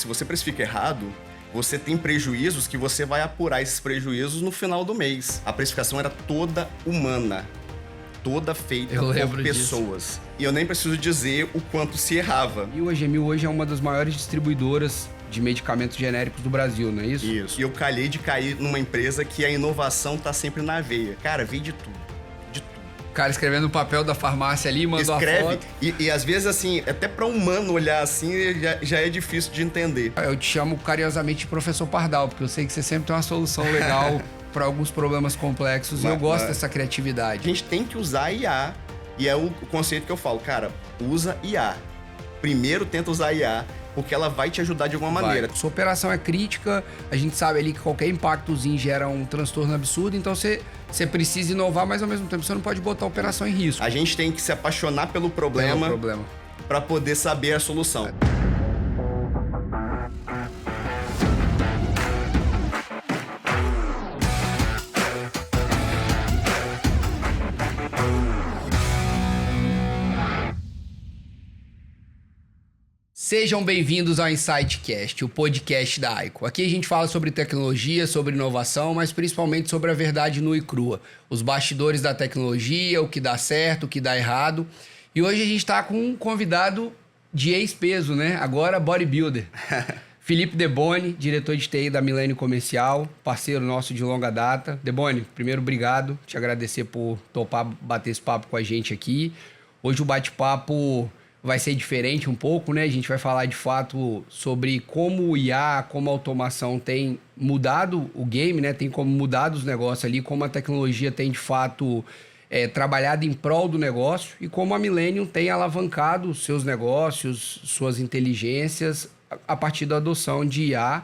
se você precifica errado, você tem prejuízos que você vai apurar esses prejuízos no final do mês. A precificação era toda humana, toda feita por pessoas. Disso. E eu nem preciso dizer o quanto se errava. E a Gemil hoje é uma das maiores distribuidoras de medicamentos genéricos do Brasil, não é isso? Isso. E eu calhei de cair numa empresa que a inovação tá sempre na veia. Cara, veio de tudo. O cara escrevendo o papel da farmácia ali, mandou a foto. E às vezes, assim, até para um humano olhar assim, já é difícil de entender. Eu te chamo carinhosamente de professor Pardal, porque eu sei que você sempre tem uma solução legal para alguns problemas complexos e eu gosto dessa criatividade. A gente tem que usar IA, e é o conceito que eu falo, cara, usa IA. Primeiro tenta usar IA, porque ela vai te ajudar de alguma maneira. Sua operação é crítica, a gente sabe ali que qualquer impactozinho gera um transtorno absurdo, então você precisa inovar, mas ao mesmo tempo você não pode botar a operação em risco. A gente tem que se apaixonar pelo problema para poder saber a solução. Sejam bem-vindos ao InsightCast, o podcast da Aico. Aqui a gente fala sobre tecnologia, sobre inovação, mas principalmente sobre a verdade nua e crua. Os bastidores da tecnologia, o que dá certo, o que dá errado. E hoje a gente está com um convidado de ex-peso, né? Agora bodybuilder. Felipe Deboni, diretor de TI da Milênio Comercial, parceiro nosso de longa data. Deboni, primeiro, obrigado. Te agradecer por topar bater esse papo com a gente aqui. Hoje o bate-papo vai ser diferente um pouco, né? A gente vai falar de fato sobre como o IA, como a automação tem mudado o game, né? Tem como mudado os negócios ali, como a tecnologia tem de fato trabalhado em prol do negócio e como a Millennium tem alavancado seus negócios, suas inteligências a partir da adoção de IA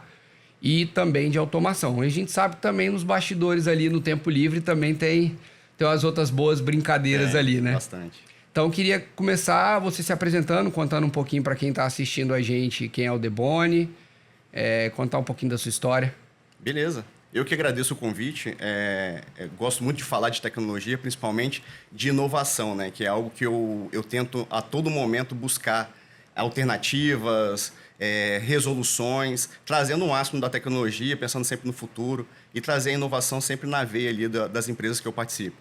e também de automação. E a gente sabe que também nos bastidores ali no tempo livre também tem umas outras boas brincadeiras ali, né? Bastante. Então, queria começar você se apresentando, contando um pouquinho para quem está assistindo a gente quem é o Deboni, contar um pouquinho da sua história. Beleza. Eu que agradeço o convite. Gosto muito de falar de tecnologia, principalmente de inovação, né? Que é algo que eu tento a todo momento buscar alternativas, resoluções, trazendo o máximo da tecnologia, pensando sempre no futuro e trazer a inovação sempre na veia ali das empresas que eu participo.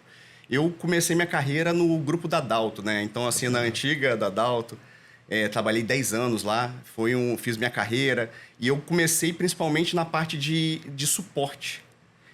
Eu comecei minha carreira no grupo da Dalto, né? Então, assim, na antiga da Dalto, trabalhei 10 anos lá, fiz minha carreira e eu comecei principalmente na parte de suporte.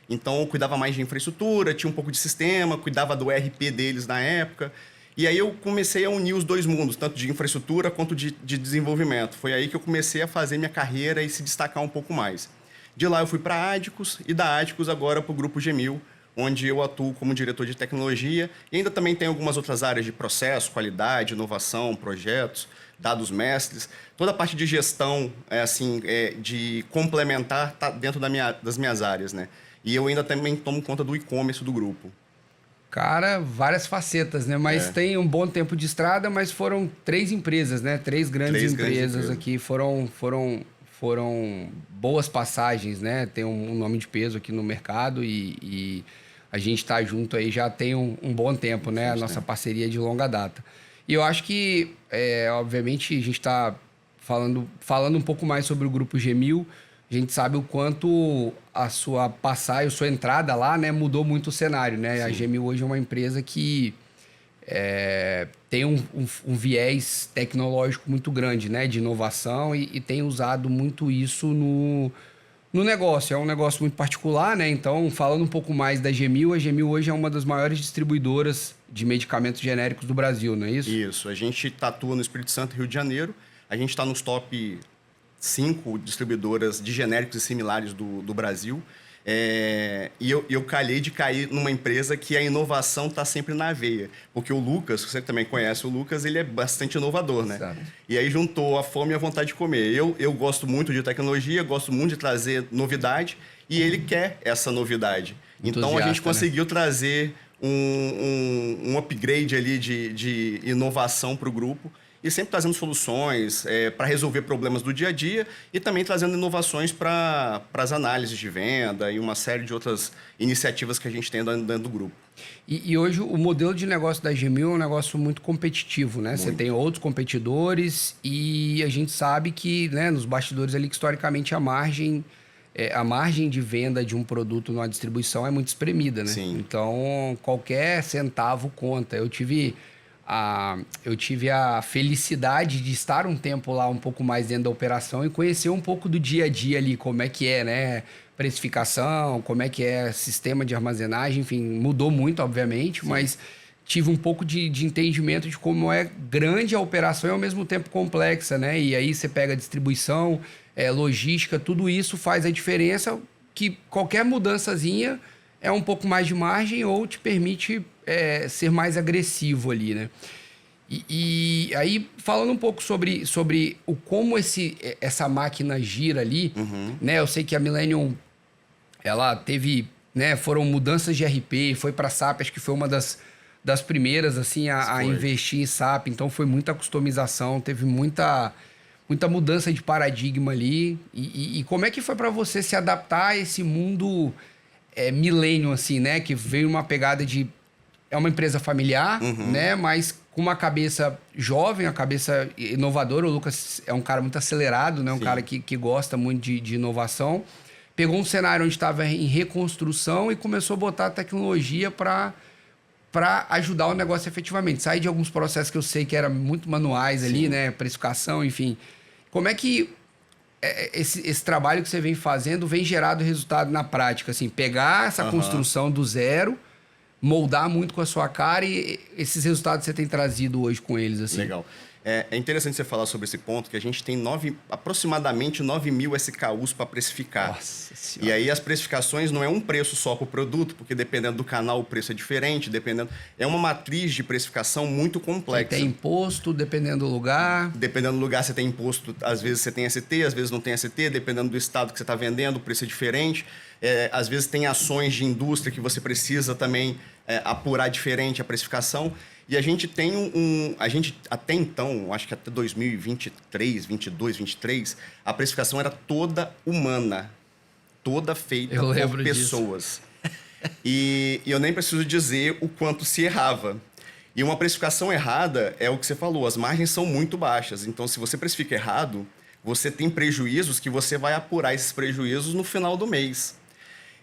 Então, eu cuidava mais de infraestrutura, tinha um pouco de sistema, cuidava do ERP deles na época. E aí eu comecei a unir os dois mundos, tanto de infraestrutura quanto de desenvolvimento. Foi aí que eu comecei a fazer minha carreira e se destacar um pouco mais. De lá eu fui para a Adicus e da Adicus agora para o Grupo Gemil, onde eu atuo como diretor de tecnologia e ainda também tem algumas outras áreas de processo, qualidade, inovação, projetos, dados mestres. Toda a parte de gestão, de complementar, está dentro das minhas áreas, né? E eu ainda também tomo conta do e-commerce do grupo. Cara, várias facetas, né? Mas tem um bom tempo de estrada, mas foram 3 empresas, né? 3 grandes empresas aqui. Foram boas passagens, né? Tem um nome de peso aqui no mercado e a gente está junto aí já tem um bom tempo, né? A nossa parceria de longa data. E eu acho que, obviamente, a gente está falando um pouco mais sobre o Grupo Gemil. A gente sabe o quanto a sua passagem, a sua entrada lá, né, mudou muito o cenário, né? Sim. A Gemil hoje é uma empresa que tem um viés tecnológico muito grande, né? De inovação e tem usado muito isso no negócio. É um negócio muito particular, né? Então, falando um pouco mais da Gemil, a Gemil hoje é uma das maiores distribuidoras de medicamentos genéricos do Brasil, não é isso? Isso. A gente atua no Espírito Santo e Rio de Janeiro. A gente está nos top 5 distribuidoras de genéricos e similares do Brasil. E eu calhei de cair numa empresa que a inovação está sempre na veia. Porque o Lucas, você também conhece o Lucas, ele é bastante inovador, né? Exato. E aí juntou a fome e a vontade de comer. Eu gosto muito de tecnologia, gosto muito de trazer novidade e ele quer essa novidade. Então a gente conseguiu trazer um upgrade ali de inovação para o grupo e sempre trazendo soluções para resolver problemas do dia a dia e também trazendo inovações para as análises de venda e uma série de outras iniciativas que a gente tem dentro do grupo. E hoje o modelo de negócio da G1000 é um negócio muito competitivo, né? Você tem outros competidores e a gente sabe que, né, nos bastidores ali, que historicamente a margem de venda de um produto numa distribuição é muito espremida, né? Sim. Então, qualquer centavo conta. Eu tive a felicidade de estar um tempo lá um pouco mais dentro da operação e conhecer um pouco do dia a dia ali, como é que é, né? Precificação, como é que é sistema de armazenagem, enfim, mudou muito, obviamente, sim, mas tive um pouco de entendimento de como é grande a operação e ao mesmo tempo complexa, né? E aí você pega a distribuição, logística, tudo isso faz a diferença que qualquer mudançazinha é um pouco mais de margem ou te permite ser mais agressivo ali, né? E aí, falando um pouco sobre como essa máquina gira ali, né? Eu sei que a Millennium, ela teve, né? Foram mudanças de RP, foi para SAP, acho que foi uma das primeiras, assim, a investir em SAP. Então, foi muita customização, teve muita mudança de paradigma ali. E como é que foi para você se adaptar a esse mundo Millennium, assim, né? Que veio uma pegada de... É uma empresa familiar, né? Mas com uma cabeça jovem, uma cabeça inovadora. O Lucas é um cara muito acelerado, né? Um cara que gosta muito de inovação. Pegou um cenário onde estava em reconstrução e começou a botar tecnologia para ajudar o negócio efetivamente. Sair de alguns processos que eu sei que eram muito manuais ali, né? Precificação, enfim. Como é que esse trabalho que você vem fazendo vem gerado resultado na prática? Assim, pegar essa construção do zero, moldar muito com a sua cara e esses resultados você tem trazido hoje com eles, assim. Legal. É interessante você falar sobre esse ponto, que a gente tem aproximadamente 9.000 SKUs para precificar. Nossa Senhora. E aí as precificações não é um preço só para o produto, porque dependendo do canal o preço é diferente, é uma matriz de precificação muito complexa. Tem imposto, dependendo do lugar. Dependendo do lugar você tem imposto, às vezes você tem ST, às vezes não tem ST, dependendo do estado que você está vendendo, o preço é diferente. Às vezes tem ações de indústria que você precisa também apurar diferente a precificação. E a gente tem a gente, até então, acho que até 2023, 22, 23, a precificação era toda humana. Toda feita por pessoas. E eu nem preciso dizer o quanto se errava. E uma precificação errada é o que você falou, as margens são muito baixas. Então, se você precifica errado, você tem prejuízos que você vai apurar esses prejuízos no final do mês.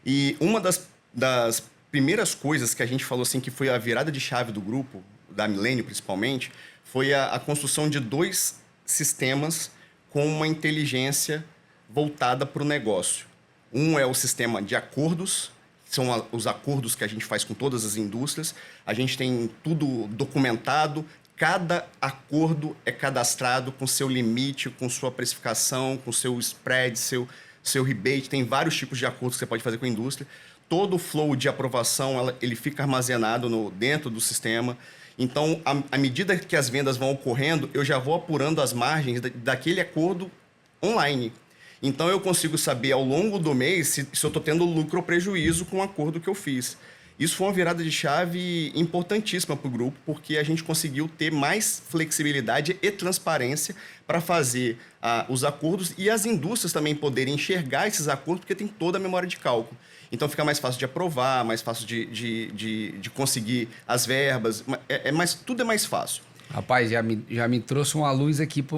E uma das primeiras coisas que a gente falou assim que foi a virada de chave do grupo, da Millennium principalmente, foi a construção de 2 sistemas com uma inteligência voltada para o negócio. Um é o sistema de acordos, são os acordos que a gente faz com todas as indústrias. A gente tem tudo documentado, cada acordo é cadastrado com seu limite, com sua precificação, com seu spread, seu rebate. Tem vários tipos de acordos que você pode fazer com a indústria. Todo o flow de aprovação ele fica armazenado dentro do sistema. Então, à medida que as vendas vão ocorrendo, eu já vou apurando as margens daquele acordo online. Então, eu consigo saber ao longo do mês se eu estou tendo lucro ou prejuízo com o acordo que eu fiz. Isso foi uma virada de chave importantíssima para o grupo, porque a gente conseguiu ter mais flexibilidade e transparência para fazer os acordos e as indústrias também poderem enxergar esses acordos, porque tem toda a memória de cálculo. Então, fica mais fácil de aprovar, mais fácil de conseguir as verbas, mas tudo é mais fácil. Rapaz, já me trouxe uma luz aqui para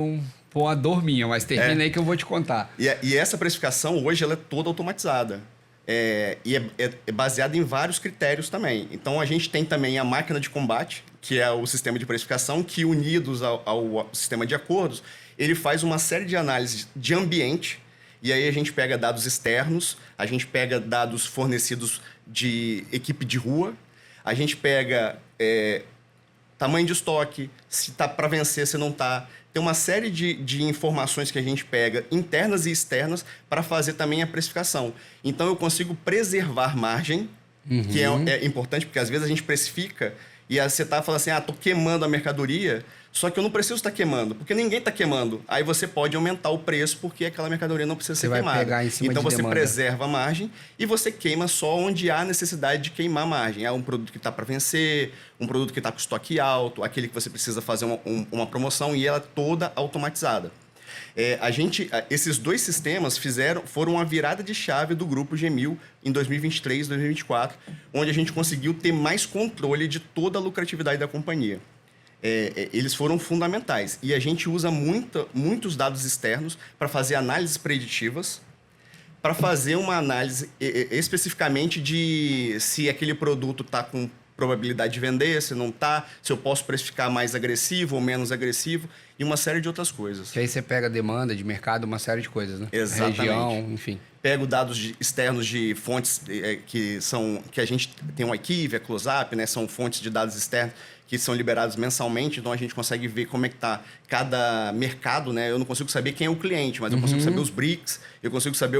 uma dor minha, mas termina aí que eu vou te contar. E essa precificação, hoje, ela é toda automatizada. E é baseada em vários critérios também. Então, a gente tem também a máquina de combate, que é o sistema de precificação, que unidos ao sistema de acordos, ele faz uma série de análises de ambiente. E aí a gente pega dados externos, a gente pega dados fornecidos de equipe de rua, a gente pega tamanho de estoque, se está para vencer, se não está. Tem uma série de informações que a gente pega, internas e externas, para fazer também a precificação. Então, eu consigo preservar margem, que é importante, porque às vezes a gente precifica e você está falando assim, estou queimando a mercadoria, Só que eu não preciso estar queimando, porque ninguém está queimando. Aí você pode aumentar o preço porque aquela mercadoria não precisa ser queimada. Você vai pegar em cima então de você demanda. preserva a margem e você queima só onde há necessidade de queimar a margem. É um produto que está para vencer, um produto que está com estoque alto, aquele que você precisa fazer uma promoção e ela é toda automatizada. Esses dois sistemas foram a virada de chave do grupo G1000 em 2023, 2024, onde a gente conseguiu ter mais controle de toda a lucratividade da companhia. Eles foram fundamentais. E a gente usa muitos dados externos para fazer análises preditivas, para fazer uma análise especificamente de se aquele produto está com probabilidade de vender, se não está, se eu posso precificar mais agressivo ou menos agressivo, e uma série de outras coisas. Que aí você pega demanda de mercado, uma série de coisas, né? Exatamente. Região, enfim. Pego dados externos de fontes que a gente tem um IQIV, a Close-Up, né? São fontes de dados externos que são liberados mensalmente, então a gente consegue ver como é que está cada mercado, né? Eu não consigo saber quem é o cliente, mas eu consigo saber os BRICS, eu consigo saber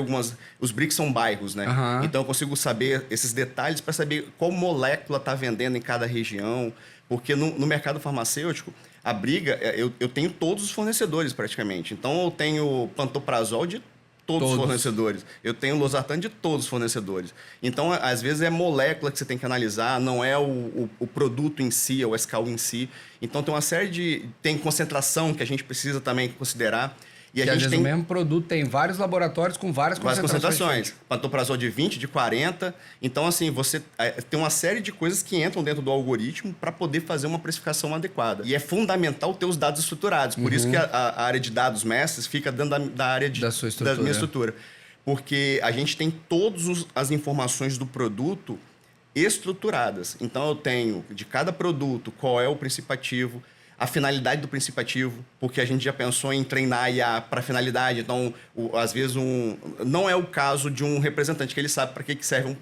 Os BRICS são bairros, né? Então eu consigo saber esses detalhes para saber qual molécula está vendendo em cada região, porque no mercado farmacêutico, a briga, eu tenho todos os fornecedores praticamente. Então eu tenho pantoprazol de todos os fornecedores. Eu tenho losartan de todos os fornecedores. Então, às vezes, é molécula que você tem que analisar, não é o produto em si, é o SKU em si. Então, tem uma série tem concentração que a gente precisa também considerar. E a gente às vezes o mesmo produto tem vários laboratórios com várias concentrações. Pantoprazol de 20, de 40. Então, assim, você tem uma série de coisas que entram dentro do algoritmo para poder fazer uma precificação adequada. E é fundamental ter os dados estruturados. Por isso que a área de dados mestres fica dentro da área da minha estrutura. Porque a gente tem todas as informações do produto estruturadas. Então, eu tenho de cada produto qual é o princípio ativo, a finalidade do princípio ativo, porque a gente já pensou em treinar IA para finalidade. Então, às vezes, não é o caso de um representante que ele sabe para que serve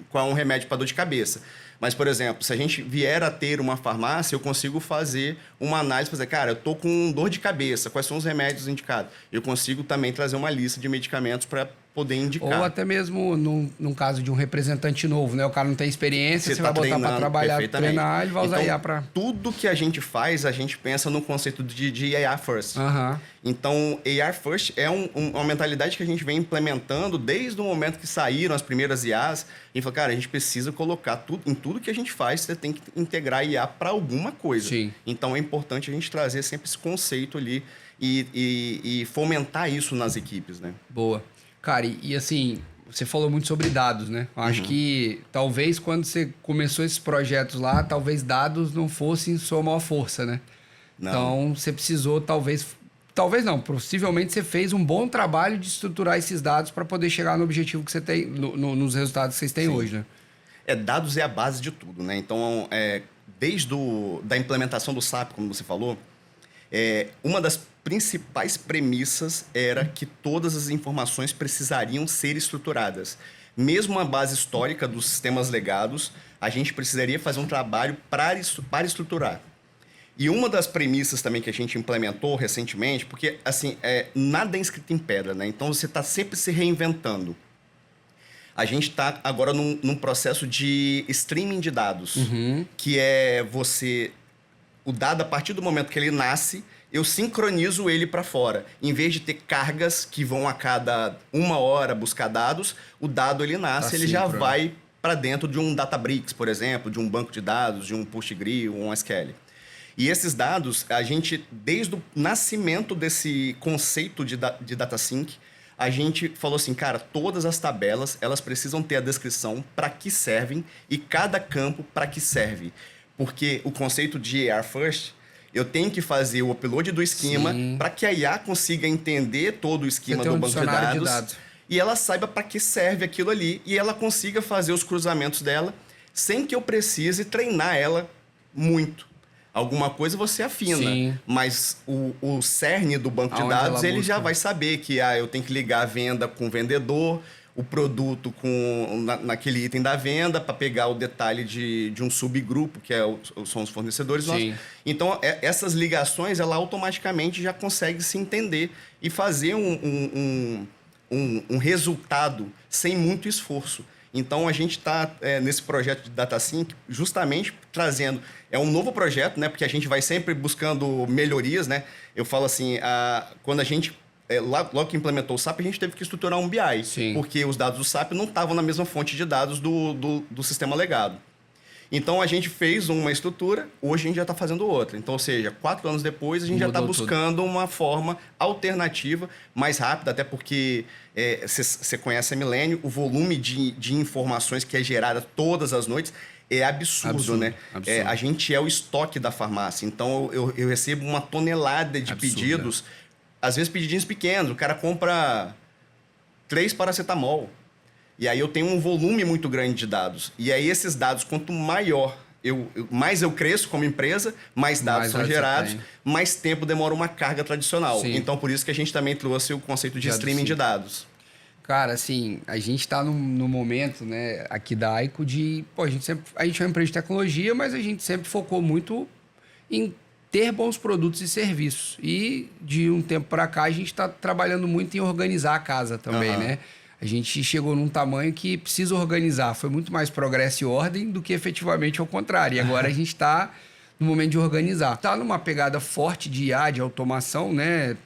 qual é um remédio para dor de cabeça. Mas, por exemplo, se a gente vier a ter uma farmácia, eu consigo fazer uma análise, fazer, cara, eu estou com dor de cabeça, quais são os remédios indicados? Eu consigo também trazer uma lista de medicamentos para poder indicar. Ou até mesmo num caso de um representante novo, né? O cara não tem experiência, você vai botar para trabalhar, treinar, ele vai usar IA para... Tudo que a gente faz, a gente pensa no conceito de AI First. Então, AI First é uma mentalidade que a gente vem implementando desde o momento que saíram as primeiras IAs. E falou, cara, a gente precisa colocar em tudo que a gente faz, você tem que integrar IA para alguma coisa. Sim. Então, é importante a gente trazer sempre esse conceito ali e fomentar isso nas equipes, né? Boa. Cara, e assim, você falou muito sobre dados, né? Eu acho que talvez quando você começou esses projetos lá, talvez dados não fossem sua maior força, né? Não. Então, você precisou Talvez não, possivelmente você fez um bom trabalho de estruturar esses dados para poder chegar no objetivo que você tem, nos resultados que vocês têm hoje, né? Dados é a base de tudo, né? Então, desde da implementação do SAP, como você falou, uma das principais premissas era que todas as informações precisariam ser estruturadas. Mesmo a base histórica dos sistemas legados, a gente precisaria fazer um trabalho para estruturar. E uma das premissas também que a gente implementou recentemente, porque assim, nada é escrito em pedra, né? Então você está sempre se reinventando. A gente está agora num processo de streaming de dados, que é o dado, a partir do momento que ele nasce, eu sincronizo ele para fora. Em vez de ter cargas que vão a cada 1 hora buscar dados, o dado ele nasce, ele já vai para dentro de um Databricks, por exemplo, de um banco de dados, de um PostgreSQL, um SQL. E esses dados, a gente, desde o nascimento desse conceito de data sync, a gente falou assim, cara, todas as tabelas, elas precisam ter a descrição para que servem e cada campo para que serve. Porque o conceito de AI First, eu tenho que fazer o upload do esquema para que a IA consiga entender todo o esquema do banco de dados e ela saiba para que serve aquilo ali e ela consiga fazer os cruzamentos dela sem que eu precise treinar ela muito. Alguma coisa você afina, mas o cerne do banco de dados, ele já vai saber que eu tenho que ligar a venda com o vendedor, o produto naquele item da venda, para pegar o detalhe de um subgrupo, que são os fornecedores nossos. Então, essas ligações, ela automaticamente já consegue se entender e fazer um resultado sem muito esforço. Então, a gente está nesse projeto de DataSync justamente trazendo... É um novo projeto, né? Porque a gente vai sempre buscando melhorias, né? Eu falo assim, quando a gente... logo que implementou o SAP, a gente teve que estruturar um BI. Sim. Porque os dados do SAP não estavam na mesma fonte de dados do sistema legado. Então, a gente fez uma estrutura, hoje a gente já está fazendo outra. Então, ou seja, 4 anos depois, a gente já está buscando uma forma alternativa, mais rápida, até porque você conhece a Millennium, o volume de informações que é gerada todas as noites é absurdo, né? Absurdo. A gente é o estoque da farmácia. Então, eu recebo uma tonelada de pedidos, às vezes pedidinhos pequenos. O cara compra 3 paracetamol. E aí eu tenho um volume muito grande de dados. E aí esses dados, quanto maior, mais eu cresço como empresa, mais dados são gerados, mais tempo demora uma carga tradicional. Sim. Então, por isso que a gente também trouxe o conceito de streaming de dados. Cara, assim, a gente está no momento, né, aqui da Aico de... Pô, a gente é uma empresa de tecnologia, mas a gente sempre focou muito em ter bons produtos e serviços. E de um tempo para cá, a gente está trabalhando muito em organizar a casa também, né? A gente chegou num tamanho que precisa organizar. Foi muito mais progresso e ordem do que efetivamente ao contrário. E agora a gente está no momento de organizar. Está numa pegada forte de IA, de automação, né?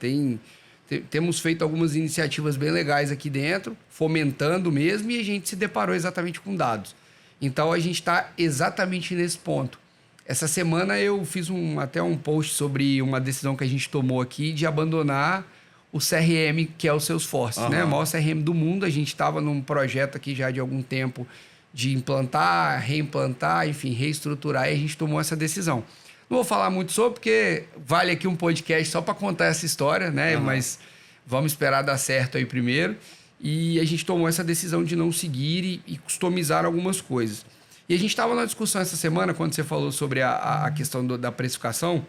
Temos feito algumas iniciativas bem legais aqui dentro, fomentando mesmo, e a gente se deparou exatamente com dados. Então, a gente está exatamente nesse ponto. Essa semana eu fiz até um post sobre uma decisão que a gente tomou aqui de abandonar o CRM, que é o Salesforce, né? O maior CRM do mundo. A gente estava num projeto aqui já de algum tempo de implantar, reimplantar, enfim, reestruturar, e a gente tomou essa decisão. Não vou falar muito sobre, porque vale aqui um podcast só para contar essa história, né? Mas vamos esperar dar certo aí primeiro. E a gente tomou essa decisão de não seguir e customizar algumas coisas. E a gente estava na discussão essa semana, quando você falou sobre a questão da precificação,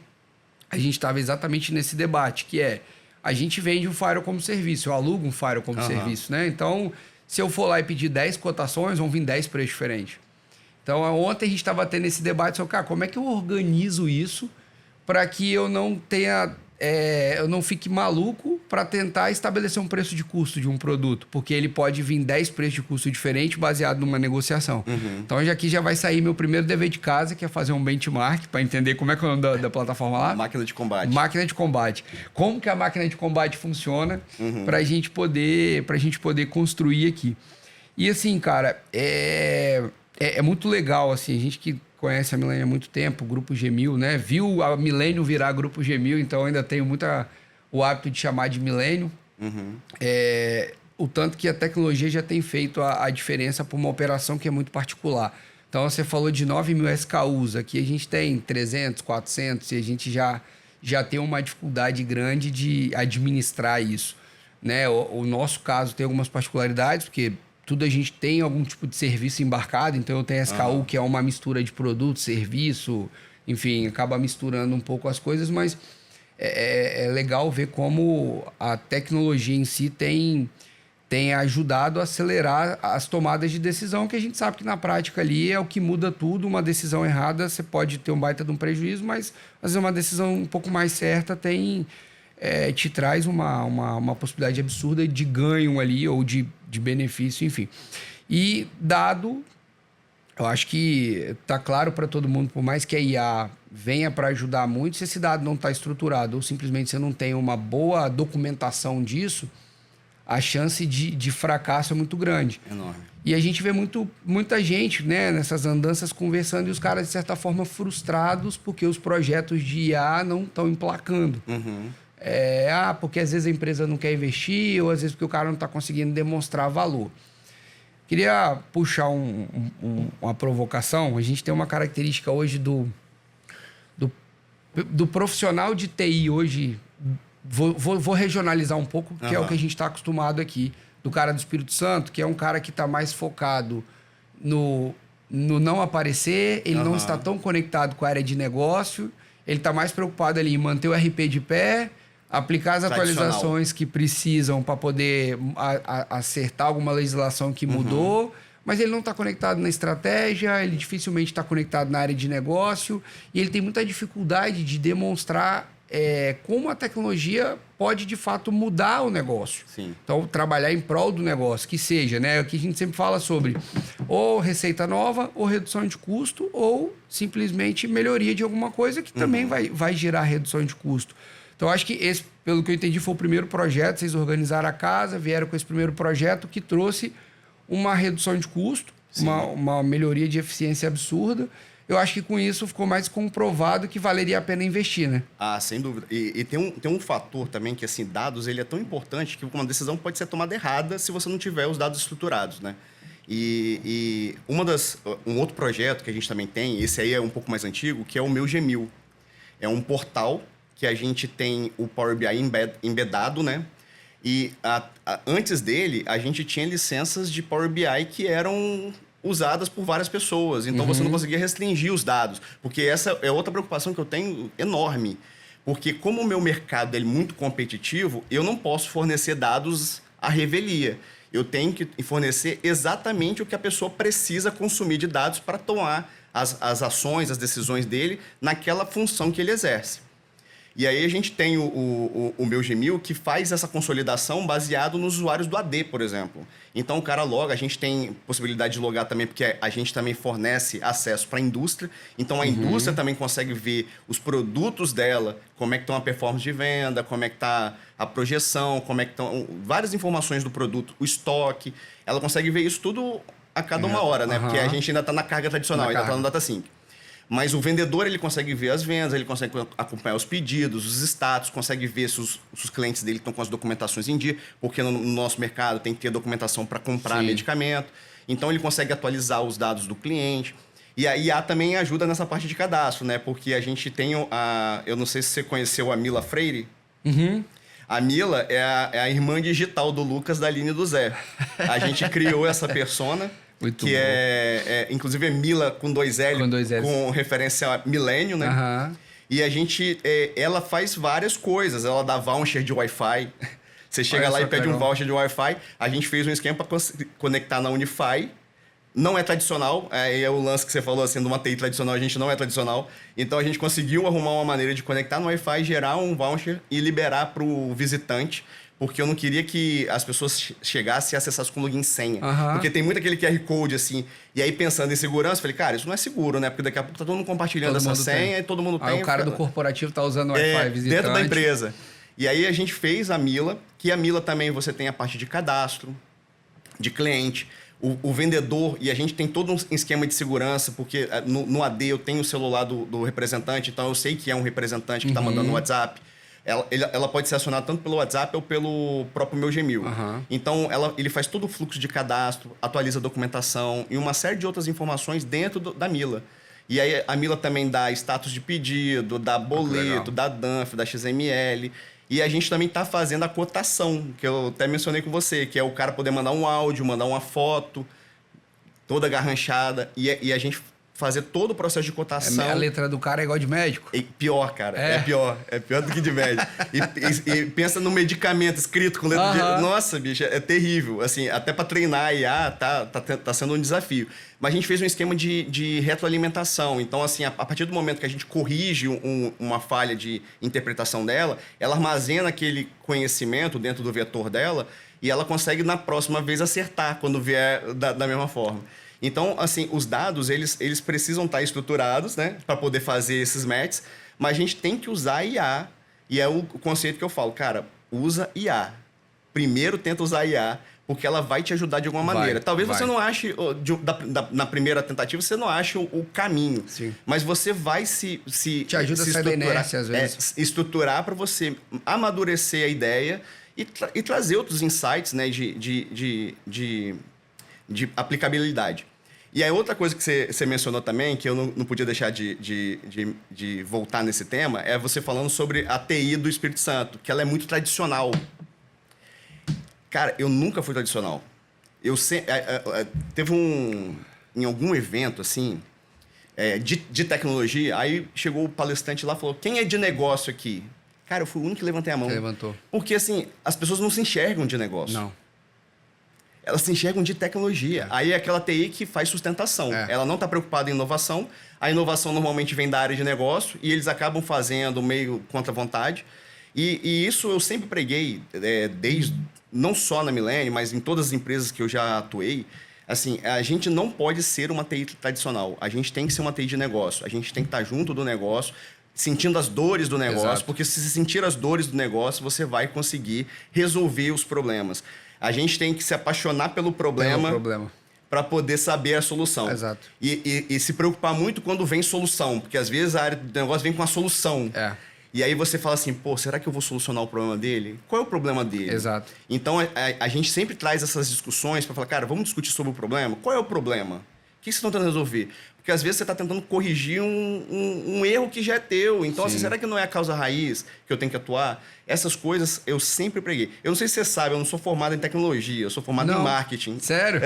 a gente estava exatamente nesse debate, que é... A gente vende um firewall como serviço, eu alugo um firewall como serviço, né? Então, se eu for lá e pedir 10 cotações, vão vir 10 preços diferentes. Então, ontem a gente estava tendo esse debate sobre, cara, como é que eu organizo isso para que eu não tenha... eu não fique maluco para tentar estabelecer um preço de custo de um produto, porque ele pode vir 10 preços de custo diferentes baseado numa negociação. Então, aqui já vai sair meu primeiro dever de casa, que é fazer um benchmark para entender como é que é o nome da plataforma lá. Máquina de combate. Máquina de combate. Como que a máquina de combate funciona para a gente poder construir aqui. E assim, cara, é muito legal, assim, a gente que conhece a Millennium há muito tempo, o Grupo G1000, né? Viu a Millennium virar Grupo G1000, então ainda tenho o hábito de chamar de Millennium. O tanto que a tecnologia já tem feito a diferença para uma operação que é muito particular. Então, você falou de 9.000 SKUs, aqui a gente tem 300, 400, e a gente já tem uma dificuldade grande de administrar isso, né? O nosso caso tem algumas particularidades, porque... Tudo a gente tem algum tipo de serviço embarcado, então eu tenho SKU, que é uma mistura de produto, serviço, enfim, acaba misturando um pouco as coisas, mas é legal ver como a tecnologia em si tem ajudado a acelerar as tomadas de decisão, que a gente sabe que na prática ali é o que muda tudo. Uma decisão errada, você pode ter um baita de um prejuízo, mas às vezes uma decisão um pouco mais certa te traz uma possibilidade absurda de ganho ali, ou de benefício, enfim. E dado, eu acho que está claro para todo mundo, por mais que a IA venha para ajudar muito, se esse dado não está estruturado ou simplesmente você não tem uma boa documentação disso, a chance de fracasso é muito grande. Enorme. E a gente vê muita gente, né, nessas andanças conversando, e os caras, de certa forma, frustrados porque os projetos de IA não estão emplacando. Porque às vezes a empresa não quer investir, ou às vezes porque o cara não está conseguindo demonstrar valor. Queria puxar uma provocação. A gente tem uma característica hoje do profissional de TI hoje. Vou regionalizar um pouco, que é o que a gente está acostumado aqui. Do cara do Espírito Santo, que é um cara que está mais focado no não aparecer, ele não está tão conectado com a área de negócio, ele está mais preocupado ali em manter o RP de pé, aplicar as atualizações que precisam para poder acertar alguma legislação que mudou, mas ele não está conectado na estratégia, ele dificilmente está conectado na área de negócio, e ele tem muita dificuldade de demonstrar como a tecnologia pode, de fato, mudar o negócio. Sim. Então, trabalhar em prol do negócio, que seja, né? Aqui a gente sempre fala sobre ou receita nova, ou redução de custo, ou simplesmente melhoria de alguma coisa que também vai gerar redução de custo. Então, acho que esse, pelo que eu entendi, foi o primeiro projeto. Vocês organizaram a casa, vieram com esse primeiro projeto que trouxe uma redução de custo, uma melhoria de eficiência absurda. Eu acho que com isso ficou mais comprovado que valeria a pena investir, né? Ah, sem dúvida. E tem um fator também que, assim, dados, ele é tão importante que uma decisão pode ser tomada errada se você não tiver os dados estruturados, né? E um outro projeto que a gente também tem, esse aí é um pouco mais antigo, que é o Meu Gmil. É um portal que a gente tem o Power BI embedado, né? E antes dele, a gente tinha licenças de Power BI que eram usadas por várias pessoas. Então, você não conseguia restringir os dados. Porque essa é outra preocupação que eu tenho enorme. Porque como o meu mercado é muito competitivo, eu não posso fornecer dados à revelia. Eu tenho que fornecer exatamente o que a pessoa precisa consumir de dados para tomar as ações, as decisões dele naquela função que ele exerce. E aí a gente tem o Meu Gmil que faz essa consolidação baseado nos usuários do AD, por exemplo. Então o cara loga, a gente tem possibilidade de logar também, porque a gente também fornece acesso para a indústria. Então a indústria também consegue ver os produtos dela, como é que estão a performance de venda, como é que está a projeção, como é que estão várias informações do produto, o estoque. Ela consegue ver isso tudo a cada uma hora, né? Porque a gente ainda está na carga tradicional, ainda está no Data Sync. Mas o vendedor, ele consegue ver as vendas, ele consegue acompanhar os pedidos, os status, consegue ver se os clientes dele estão com as documentações em dia, porque no nosso mercado tem que ter documentação para comprar medicamento. Então, ele consegue atualizar os dados do cliente. E a IA também ajuda nessa parte de cadastro, né? Porque a gente tem eu não sei se você conheceu a Mila Freire. A Mila é a irmã digital do Lucas, da Aline e do Zé. A gente criou essa persona... Muito que bom. Inclusive é Mila com dois L, com referência a milênio, né? E a gente, ela faz várias coisas. Ela dá voucher de Wi-Fi. Você chega lá e pede um voucher de Wi-Fi. A gente fez um esquema para conectar na Unify. Não é tradicional. É o lance que você falou, assim, de uma TI tradicional, a gente não é tradicional. Então a gente conseguiu arrumar uma maneira de conectar no Wi-Fi, gerar um voucher e liberar para o visitante. Porque eu não queria que as pessoas chegassem e acessassem com login e senha. Porque tem muito aquele QR Code, assim. E aí, pensando em segurança, eu falei, cara, isso não é seguro, né? Porque daqui a pouco tá todo mundo compartilhando essa senha e todo mundo tem. Aí o cara do corporativo tá usando o Wi-Fi visitante. Dentro da empresa. E aí a gente fez a Mila, que a Mila também você tem a parte de cadastro, de cliente, o vendedor, e a gente tem todo um esquema de segurança, porque no AD eu tenho o celular do representante, então eu sei que é um representante que está mandando no WhatsApp. Ela pode ser acionada tanto pelo WhatsApp ou pelo próprio Meu Gmil. Então, ele faz todo o fluxo de cadastro, atualiza a documentação e uma série de outras informações dentro da Mila. E aí, a Mila também dá status de pedido, dá boleto, dá DANF, dá XML. E a gente também está fazendo a cotação, que eu até mencionei com você, que é o cara poder mandar um áudio, mandar uma foto, toda garranchada, e a gente fazer todo o processo de cotação. A letra do cara é igual de médico? Pior, cara. É pior. É pior do que de médico. E pensa no medicamento escrito com letra de... Nossa, bicho, é terrível. Assim, até para treinar a IA tá sendo um desafio. Mas a gente fez um esquema de retroalimentação. Então, assim, a partir do momento que a gente corrige uma falha de interpretação dela, ela armazena aquele conhecimento dentro do vetor dela e ela consegue, na próxima vez, acertar quando vier da mesma forma. Então, assim, os dados, eles precisam estar estruturados, né? Para poder fazer esses matches. Mas a gente tem que usar IA. E é o conceito que eu falo. Cara, usa IA. Primeiro tenta usar IA, porque ela vai te ajudar de alguma maneira. Talvez você não ache, na primeira tentativa, você não ache o caminho. Sim. Mas você vai te ajuda a sair da inércia, às vezes. Estruturar para você amadurecer a ideia e trazer outros insights, né? De aplicabilidade. E aí, outra coisa que você mencionou também, que eu não podia deixar de voltar nesse tema, é você falando sobre a TI do Espírito Santo, que ela é muito tradicional. Cara, eu nunca fui tradicional. Teve em algum evento, assim, de tecnologia, aí chegou o palestrante lá e falou, quem é de negócio aqui? Cara, eu fui o único que levantei a mão. Você levantou. Porque, assim, as pessoas não se enxergam de negócio. Não. elas se enxergam de tecnologia. Aí é aquela TI que faz sustentação. Ela não está preocupada em inovação. A inovação normalmente vem da área de negócio e eles acabam fazendo meio contra a vontade. E isso eu sempre preguei, desde não só na Millennium, mas em todas as empresas que eu já atuei. Assim, a gente não pode ser uma TI tradicional. A gente tem que ser uma TI de negócio. A gente tem que estar junto do negócio, sentindo as dores do negócio. Exato. Porque se você sentir as dores do negócio, você vai conseguir resolver os problemas. A gente tem que se apaixonar pelo problema para poder saber a solução. Exato. E se preocupar muito quando vem solução. Porque às vezes a área do negócio vem com a solução. E aí você fala assim, pô, será que eu vou solucionar o problema dele? Qual é o problema dele? Exato. Então, a gente sempre traz essas discussões para falar, cara, vamos discutir sobre o problema? Qual é o problema? O que vocês estão tentando resolver? Porque às vezes você está tentando corrigir um erro que já é teu. Então, assim, será que não é a causa raiz que eu tenho que atuar? Essas coisas eu sempre preguei. Eu não sei se você sabe, eu não sou formado em tecnologia, eu sou formado em marketing. Sério?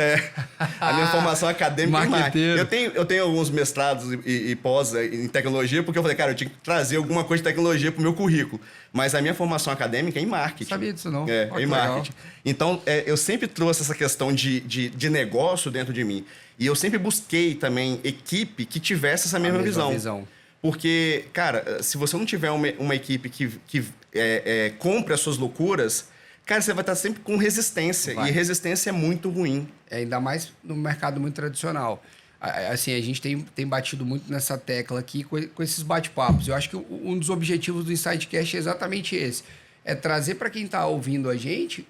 A minha formação acadêmica é marketing. Eu tenho alguns mestrados e pós em tecnologia, porque eu falei, cara, eu tinha que trazer alguma coisa de tecnologia para o meu currículo. Mas a minha formação acadêmica é em marketing. Sabia disso, não? Em marketing. Então, eu sempre trouxe essa questão de negócio dentro de mim. E eu sempre busquei também equipe que tivesse essa mesma visão. Porque, cara, se você não tiver uma equipe que compre as suas loucuras, cara, você vai estar sempre com resistência. E resistência é muito ruim. Ainda mais no mercado muito tradicional. Assim, a gente tem batido muito nessa tecla aqui com esses bate-papos. Eu acho que um dos objetivos do InsightCast é exatamente esse. É trazer para quem está ouvindo a gente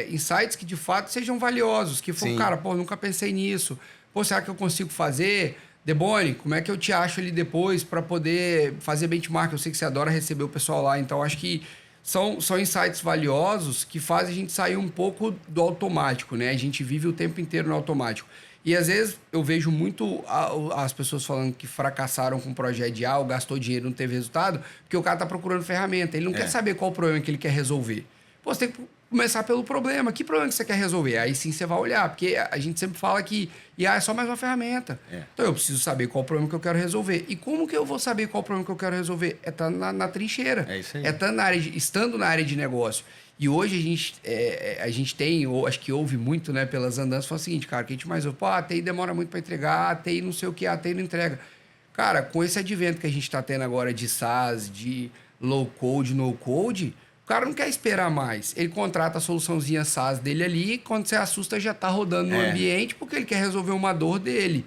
insights que, de fato, sejam valiosos. Que for, cara, pô, nunca pensei nisso. Pô, será que eu consigo fazer? Deboni, como é que eu te acho ali depois para poder fazer benchmark? Eu sei que você adora receber o pessoal lá, então acho que são insights valiosos que fazem a gente sair um pouco do automático, né? A gente vive o tempo inteiro no automático. E às vezes eu vejo muito as pessoas falando que fracassaram com o projeto de ou gastou dinheiro e não teve resultado, porque o cara está procurando ferramenta, ele não quer saber qual o problema que ele quer resolver. Pô, você tem que começar pelo problema. Que problema que você quer resolver? Aí sim você vai olhar, porque a gente sempre fala que IA é só mais uma ferramenta. Então eu preciso saber qual o problema que eu quero resolver. E como que eu vou saber qual o problema que eu quero resolver? É estar na trincheira. É isso aí. É estar estando na área de negócio. E hoje a gente tem, acho que ouve muito, né, pelas andanças, fala o seguinte, cara, que a gente mais ouve, pô, a TI demora muito para entregar, a TI não sei o que, a TI não entrega. Cara, com esse advento que a gente está tendo agora de SaaS, de low code, no code, o cara não quer esperar mais. Ele contrata a soluçãozinha SaaS dele ali, quando você assusta já está rodando no ambiente, porque ele quer resolver uma dor dele.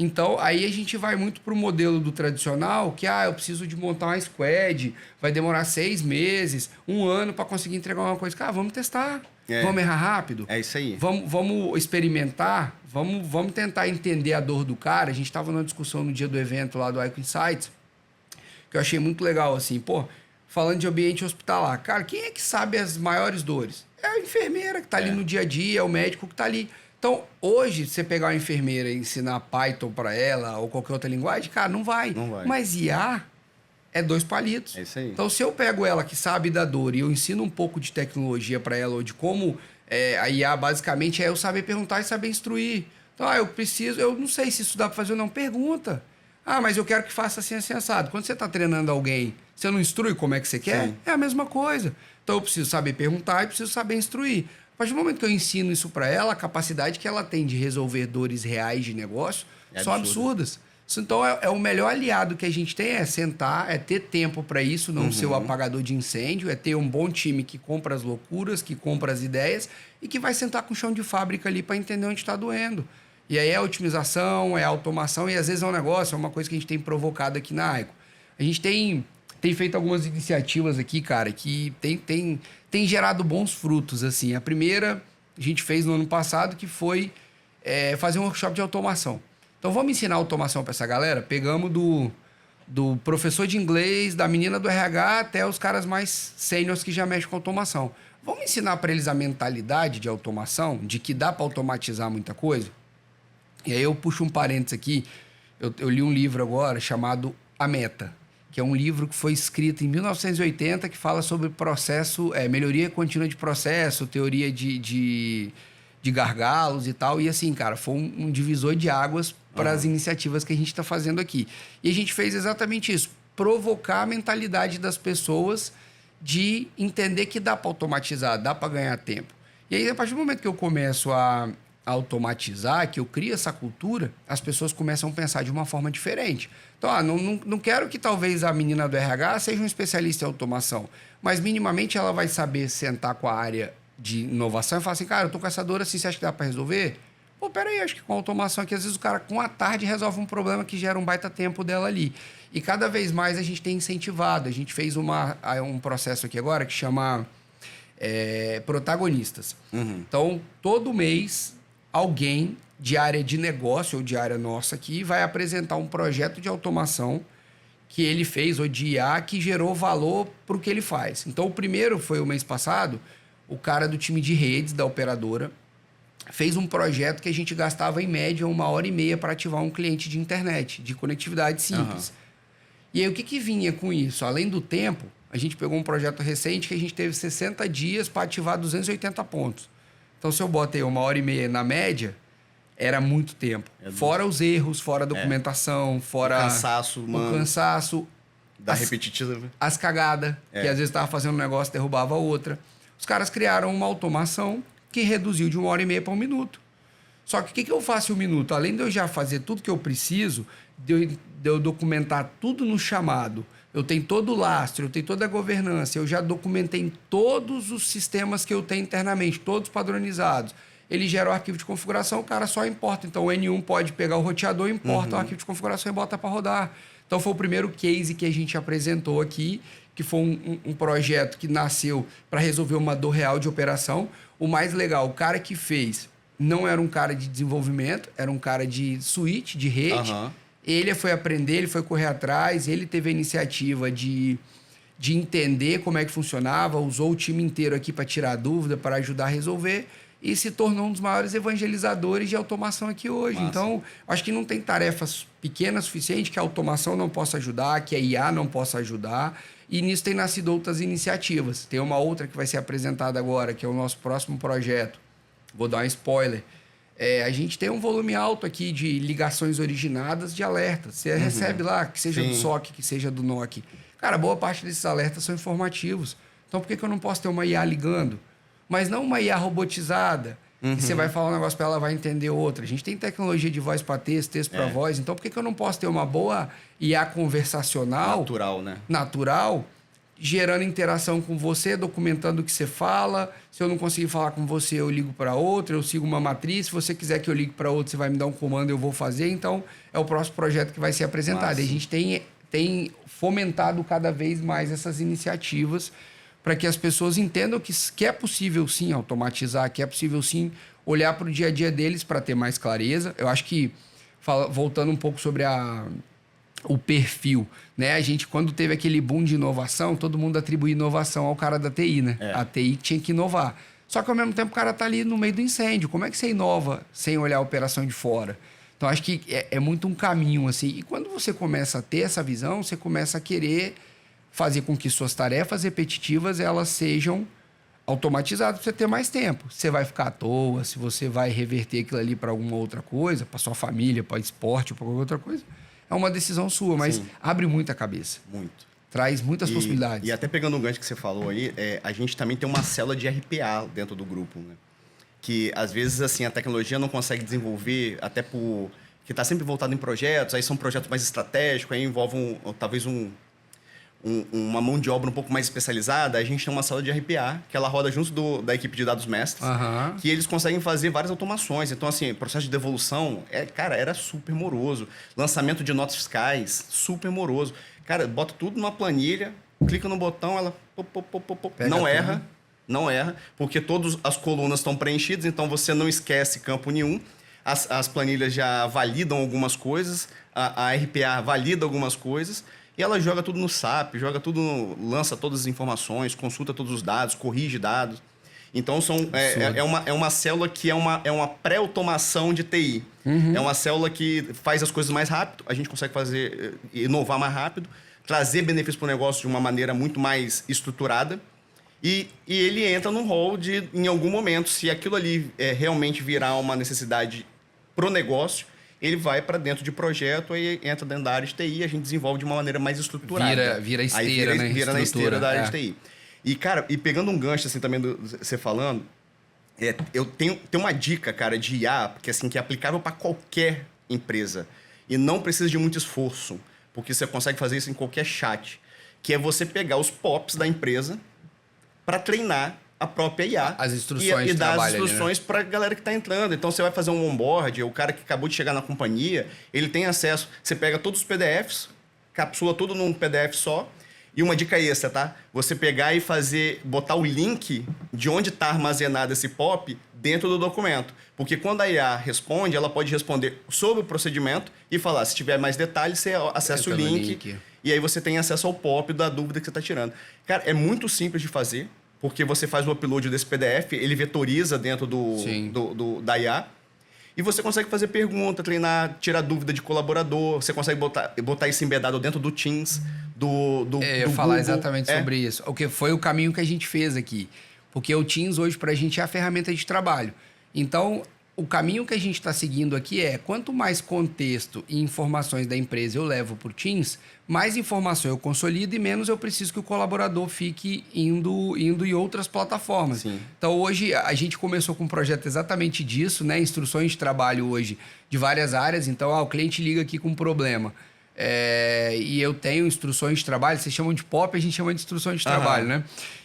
Então, aí a gente vai muito para o modelo do tradicional, que, eu preciso de montar uma squad, vai demorar 6 meses, 1 ano para conseguir entregar uma coisa. Cara, vamos testar, vamos errar rápido. É isso aí. Vamos experimentar, vamos tentar entender a dor do cara. A gente estava numa discussão no dia do evento lá do Icon Insights, que eu achei muito legal, assim, pô, falando de ambiente hospitalar. Cara, quem é que sabe as maiores dores? É a enfermeira que está ali no dia a dia, é o médico que está ali. Então, hoje, você pegar uma enfermeira e ensinar Python para ela ou qualquer outra linguagem, cara, não vai. Mas IA é 2 palitos. É isso aí. Então, se eu pego ela que sabe da dor e eu ensino um pouco de tecnologia para ela ou de como a IA basicamente é eu saber perguntar e saber instruir. Então, eu não sei se isso dá para fazer ou não. Pergunta. Mas eu quero que faça assim, assim, assado. Quando você está treinando alguém, você não instrui como é que você quer? Sim. É a mesma coisa. Então, eu preciso saber perguntar e preciso saber instruir. A partir do momento que eu ensino isso para ela, a capacidade que ela tem de resolver dores reais de negócio são absurdas. Então, o melhor aliado que a gente tem é sentar, é ter tempo para isso, não ser o apagador de incêndio, é ter um bom time que compra as loucuras, que compra as ideias e que vai sentar com o chão de fábrica ali para entender onde está doendo. E aí é otimização, é automação e às vezes é um negócio, é uma coisa que a gente tem provocado aqui na AICO. A gente tem feito algumas iniciativas aqui, cara, que tem gerado bons frutos, assim. A primeira a gente fez no ano passado, que foi fazer um workshop de automação. Então, vamos ensinar automação para essa galera? Pegamos do professor de inglês, da menina do RH, até os caras mais sêniors que já mexem com automação. Vamos ensinar para eles a mentalidade de automação, de que dá para automatizar muita coisa? E aí eu puxo um parênteses aqui. Eu li um livro agora chamado A Meta, que é um livro que foi escrito em 1980, que fala sobre processo, melhoria contínua de processo, teoria de gargalos e tal. E assim, cara, foi um divisor de águas para as iniciativas que a gente está fazendo aqui. E a gente fez exatamente isso, provocar a mentalidade das pessoas de entender que dá para automatizar, dá para ganhar tempo. E aí, a partir do momento que eu começo a automatizar, que eu crio essa cultura, as pessoas começam a pensar de uma forma diferente. Então, não quero que talvez a menina do RH seja um especialista em automação, mas minimamente ela vai saber sentar com a área de inovação e falar assim, cara, eu tô com essa dor assim, você acha que dá para resolver? Pô, peraí, acho que com automação aqui, às vezes o cara com a tarde resolve um problema que gera um baita tempo dela ali. E cada vez mais a gente tem incentivado. A gente fez um processo aqui agora que chama protagonistas. Então, todo mês, alguém de área de negócio ou de área nossa aqui vai apresentar um projeto de automação que ele fez, ou de IA, que gerou valor para o que ele faz. Então, o primeiro foi o mês passado, o cara do time de redes da operadora fez um projeto que a gente gastava, em média, 1h30 para ativar um cliente de internet, de conectividade simples. E aí, o que vinha com isso? Além do tempo, a gente pegou um projeto recente que a gente teve 60 dias para ativar 280 pontos. Então, se eu botei 1h30 na média, era muito tempo. Fora os erros, fora a documentação, fora... O cansaço, mano. O cansaço. Da repetitiva. As cagadas, que às vezes estava fazendo um negócio, derrubava outra. Os caras criaram uma automação que reduziu de 1h30 para 1 minuto. Só que o que eu faço em 1 minuto? Além de eu já fazer tudo que eu preciso, de eu documentar tudo no chamado, eu tenho todo o lastro, eu tenho toda a governança, eu já documentei em todos os sistemas que eu tenho internamente, todos padronizados. Ele gera o arquivo de configuração, o cara só importa. Então, o N1 pode pegar o roteador, importa o arquivo de configuração e bota para rodar. Então, foi o primeiro case que a gente apresentou aqui, que foi um projeto que nasceu para resolver uma dor real de operação. O mais legal, o cara que fez não era um cara de desenvolvimento, era um cara de switch, de rede. Ele foi aprender, ele foi correr atrás, ele teve a iniciativa de entender como é que funcionava, usou o time inteiro aqui para tirar dúvida, para ajudar a resolver, e se tornou um dos maiores evangelizadores de automação aqui hoje. Massa. Então, acho que não tem tarefas pequenas o suficiente que a automação não possa ajudar, que a IA não possa ajudar, e nisso tem nascido outras iniciativas. Tem uma outra que vai ser apresentada agora, que é o nosso próximo projeto. Vou dar um spoiler. A gente tem um volume alto aqui de ligações originadas de alertas. Você recebe lá, que seja do SOC, que seja do NOC. Cara, boa parte desses alertas são informativos. Então, por que eu não posso ter uma IA ligando? Mas não uma IA robotizada, que você vai falar um negócio para ela, vai entender outra. A gente tem tecnologia de voz para texto, texto para voz. Então, por que eu não posso ter uma boa IA conversacional? Natural, né? Natural, gerando interação com você, documentando o que você fala. Se eu não conseguir falar com você, eu ligo para outra, eu sigo uma matriz. Se você quiser que eu ligue para outra, você vai me dar um comando, eu vou fazer. Então, é o próximo projeto que vai ser apresentado. Massa. E a gente tem fomentado cada vez mais essas iniciativas para que as pessoas entendam que é possível, sim, automatizar, que é possível, sim, olhar para o dia a dia deles para ter mais clareza. Eu acho que, voltando um pouco sobre o perfil, né? A gente, quando teve aquele boom de inovação, todo mundo atribuía inovação ao cara da TI, né? A TI tinha que inovar. Só que, ao mesmo tempo, o cara tá ali no meio do incêndio. Como é que você inova sem olhar a operação de fora? Então, acho que é muito um caminho, assim. E quando você começa a ter essa visão, você começa a querer fazer com que suas tarefas repetitivas, elas sejam automatizadas para você ter mais tempo. Você vai ficar à toa, se você vai reverter aquilo ali para alguma outra coisa, para sua família, para esporte ou para qualquer outra coisa, é uma decisão sua, mas abre muita cabeça. Muito. Traz muitas possibilidades. E até pegando o gancho que você falou aí, a gente também tem uma célula de RPA dentro do grupo, né? Que, às vezes, assim, a tecnologia não consegue desenvolver, até por... que está sempre voltado em projetos, aí são projetos mais estratégicos, aí envolvem, talvez, uma mão de obra um pouco mais especializada. A gente tem uma sala de RPA, que ela roda junto da equipe de dados mestres, que eles conseguem fazer várias automações. Então, assim, processo de devolução, cara, era super moroso. Lançamento de notas fiscais, super moroso. Cara, bota tudo numa planilha, clica no botão, ela não erra, porque todas as colunas estão preenchidas, então você não esquece campo nenhum. As planilhas já validam algumas coisas, a RPA valida algumas coisas, e ela joga tudo no SAP, lança todas as informações, consulta todos os dados, corrige dados. Então, é uma célula que é uma pré-automação de TI. É uma célula que faz as coisas mais rápido, a gente consegue inovar mais rápido, trazer benefícios para o negócio de uma maneira muito mais estruturada. E ele entra num rol de, em algum momento, se aquilo ali realmente virar uma necessidade pro negócio, ele vai para dentro de projeto, aí entra dentro da área de TI, a gente desenvolve de uma maneira mais estruturada. Vira esteira, né? Vira na esteira da área de TI. E, cara, pegando um gancho assim também, você falando, Eu tenho uma dica, cara, de IA, porque assim, que é aplicável para qualquer empresa. E não precisa de muito esforço, porque você consegue fazer isso em qualquer chat. Que é você pegar os POPs da empresa para treinar a própria IA. As instruções e dar as ali, né? instruções para a galera que está entrando. Então, você vai fazer um onboard, o cara que acabou de chegar na companhia, ele tem acesso. Você pega todos os PDFs, capsula tudo num PDF só. E uma dica extra, tá? Você pegar e botar o link de onde está armazenado esse POP dentro do documento. Porque quando a IA responde, ela pode responder sobre o procedimento e falar, se tiver mais detalhes, você acessa o link. E aí você tem acesso ao POP da dúvida que você está tirando. Cara, é muito simples de fazer, porque você faz o upload desse PDF, ele vetoriza dentro da IA. E você consegue fazer pergunta, treinar, tirar dúvida de colaborador. Você consegue botar isso embedado dentro do Teams, do eu ia falar Google. Exatamente sobre isso. O que foi o caminho que a gente fez aqui. Porque o Teams hoje para a gente é a ferramenta de trabalho. Então, o caminho que a gente está seguindo aqui é, quanto mais contexto e informações da empresa eu levo para o Teams, mais informação eu consolido e menos eu preciso que o colaborador fique indo em outras plataformas. Sim. Então, hoje, a gente começou com um projeto exatamente disso, né? Instruções de trabalho hoje de várias áreas. Então, o cliente liga aqui com um problema. E eu tenho instruções de trabalho, vocês chamam de POP, a gente chama de instruções de trabalho, né?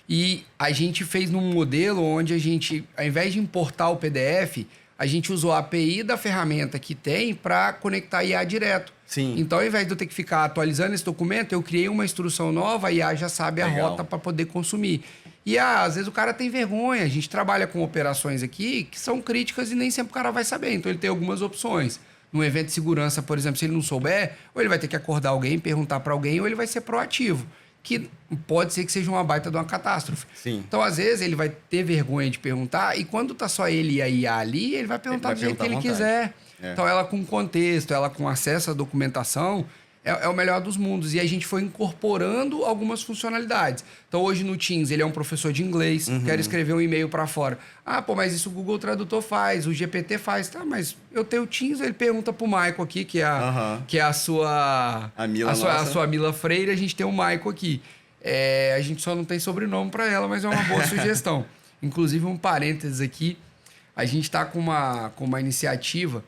E a gente fez num modelo onde a gente, ao invés de importar o PDF, a gente usou a API da ferramenta que tem para conectar a IA direto. Sim. Então, ao invés de eu ter que ficar atualizando esse documento, eu criei uma instrução nova, a IA já sabe a rota para poder consumir. E às vezes o cara tem vergonha. A gente trabalha com operações aqui que são críticas e nem sempre o cara vai saber. Então, ele tem algumas opções. Num evento de segurança, por exemplo, se ele não souber, ou ele vai ter que acordar alguém, perguntar para alguém, ou ele vai ser proativo. Que pode ser que seja uma baita de uma catástrofe. Sim. Então, às vezes, ele vai ter vergonha de perguntar, e quando tá só ele e a IA ali, ele vai perguntar do jeito que ele quiser. Então, ela com contexto, ela com acesso à documentação, é o melhor dos mundos. E a gente foi incorporando algumas funcionalidades. Então, hoje no Teams, ele é um professor de inglês, quer escrever um e-mail para fora. Ah, pô, mas isso o Google Tradutor faz, o GPT faz. Tá, mas eu tenho o Teams, ele pergunta pro Michael aqui, que é a sua... A sua Mila Freire, a gente tem o Michael aqui. A gente só não tem sobrenome para ela, mas é uma boa sugestão. Inclusive, um parênteses aqui, a gente está com uma iniciativa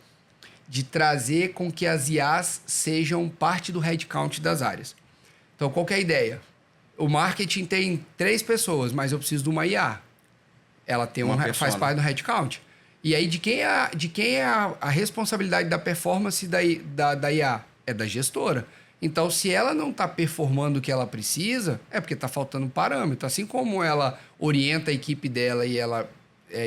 de trazer com que as IAs sejam parte do headcount das áreas. Então, qual que é a ideia? O marketing tem 3 pessoas, mas eu preciso de uma IA. Ela tem faz parte do headcount. E aí, de quem é a responsabilidade da performance da IA? É da gestora. Então, se ela não está performando o que ela precisa, é porque está faltando parâmetro. Assim como ela orienta a equipe dela e ela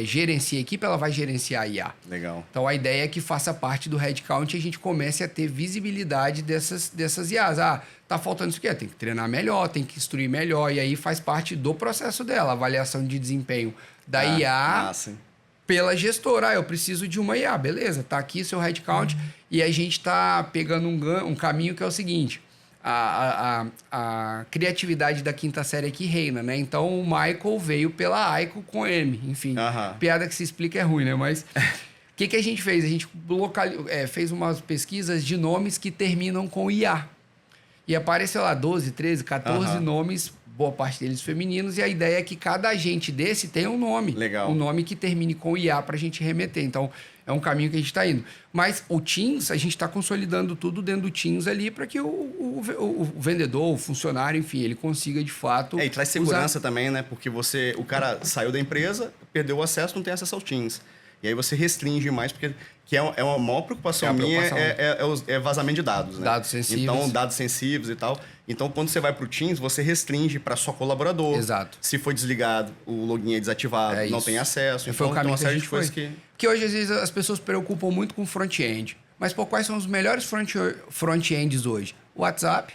gerencia a equipe, ela vai gerenciar a IA. Legal. Então, a ideia é que faça parte do headcount e a gente comece a ter visibilidade dessas IAs. Ah, tá faltando isso aqui. Tem que treinar melhor, tem que instruir melhor. E aí faz parte do processo dela, avaliação de desempenho da IA pela gestora. Ah, eu preciso de uma IA. Beleza, tá aqui seu headcount. E a gente tá pegando um caminho que é o seguinte. A criatividade da quinta série aqui reina, né? Então, o Michael veio pela Aiko com M. Enfim, piada que se explica é ruim, né? Mas o que a gente fez? A gente fez umas pesquisas de nomes que terminam com IA. E apareceu lá 12, 13, 14 nomes, boa parte deles femininos. E a ideia é que cada agente desse tenha um nome. Legal. Um nome que termine com IA para a gente remeter. Então, é um caminho que a gente está indo. Mas o Teams, a gente está consolidando tudo dentro do Teams ali para que o vendedor, o funcionário, enfim, ele consiga de fato... E traz segurança também, né? Porque o cara saiu da empresa, perdeu o acesso, não tem acesso ao Teams. E aí você restringe mais, porque é uma maior preocupação minha, é vazamento de dados, né? Dados sensíveis. Então, dados sensíveis e tal. Então, quando você vai para o Teams, você restringe para só colaborador. Exato. Se for desligado, o login é desativado, não tem acesso. Foi o caminho que a gente fez. Porque hoje, às vezes, as pessoas se preocupam muito com front-end. Mas, quais são os melhores front-ends hoje? WhatsApp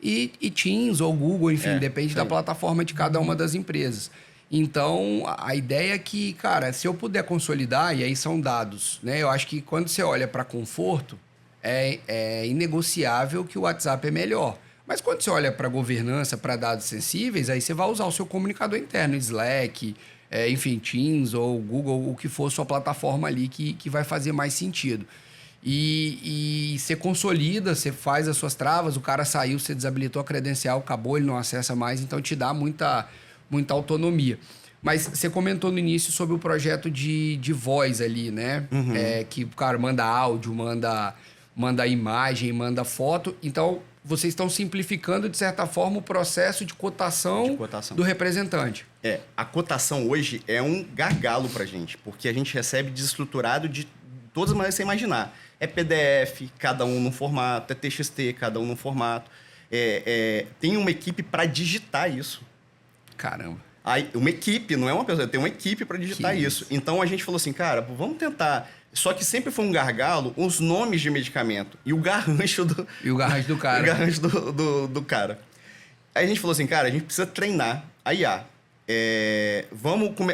e Teams ou Google, enfim, depende da plataforma de cada uma das empresas. Então, a ideia é que, cara, se eu puder consolidar, e aí são dados, né? Eu acho que quando você olha para conforto, é inegociável que o WhatsApp é melhor. Mas quando você olha para governança, para dados sensíveis, aí você vai usar o seu comunicador interno, Slack, enfim, Teams ou Google, o que for sua plataforma ali que vai fazer mais sentido. E você consolida, você faz as suas travas, o cara saiu, você desabilitou a credencial, acabou, ele não acessa mais, então te dá muita autonomia. Mas você comentou no início sobre o projeto de voz ali, né? Que o cara manda áudio, manda imagem, manda foto. Então, vocês estão simplificando, de certa forma, o processo de cotação do representante. A cotação hoje é um gargalo pra gente, porque a gente recebe desestruturado de todas as maneiras que você imaginar. É PDF, cada um num formato, é TXT, cada um num formato. Tem uma equipe para digitar isso. Caramba. Aí, uma equipe, não é uma pessoa, tem uma equipe para digitar isso. Então a gente falou assim, cara, vamos tentar. Só que sempre foi um gargalo os nomes de medicamento e o garrancho do. E o garrancho do cara. O garrancho do cara. Aí a gente falou assim, cara, a gente precisa treinar a IA.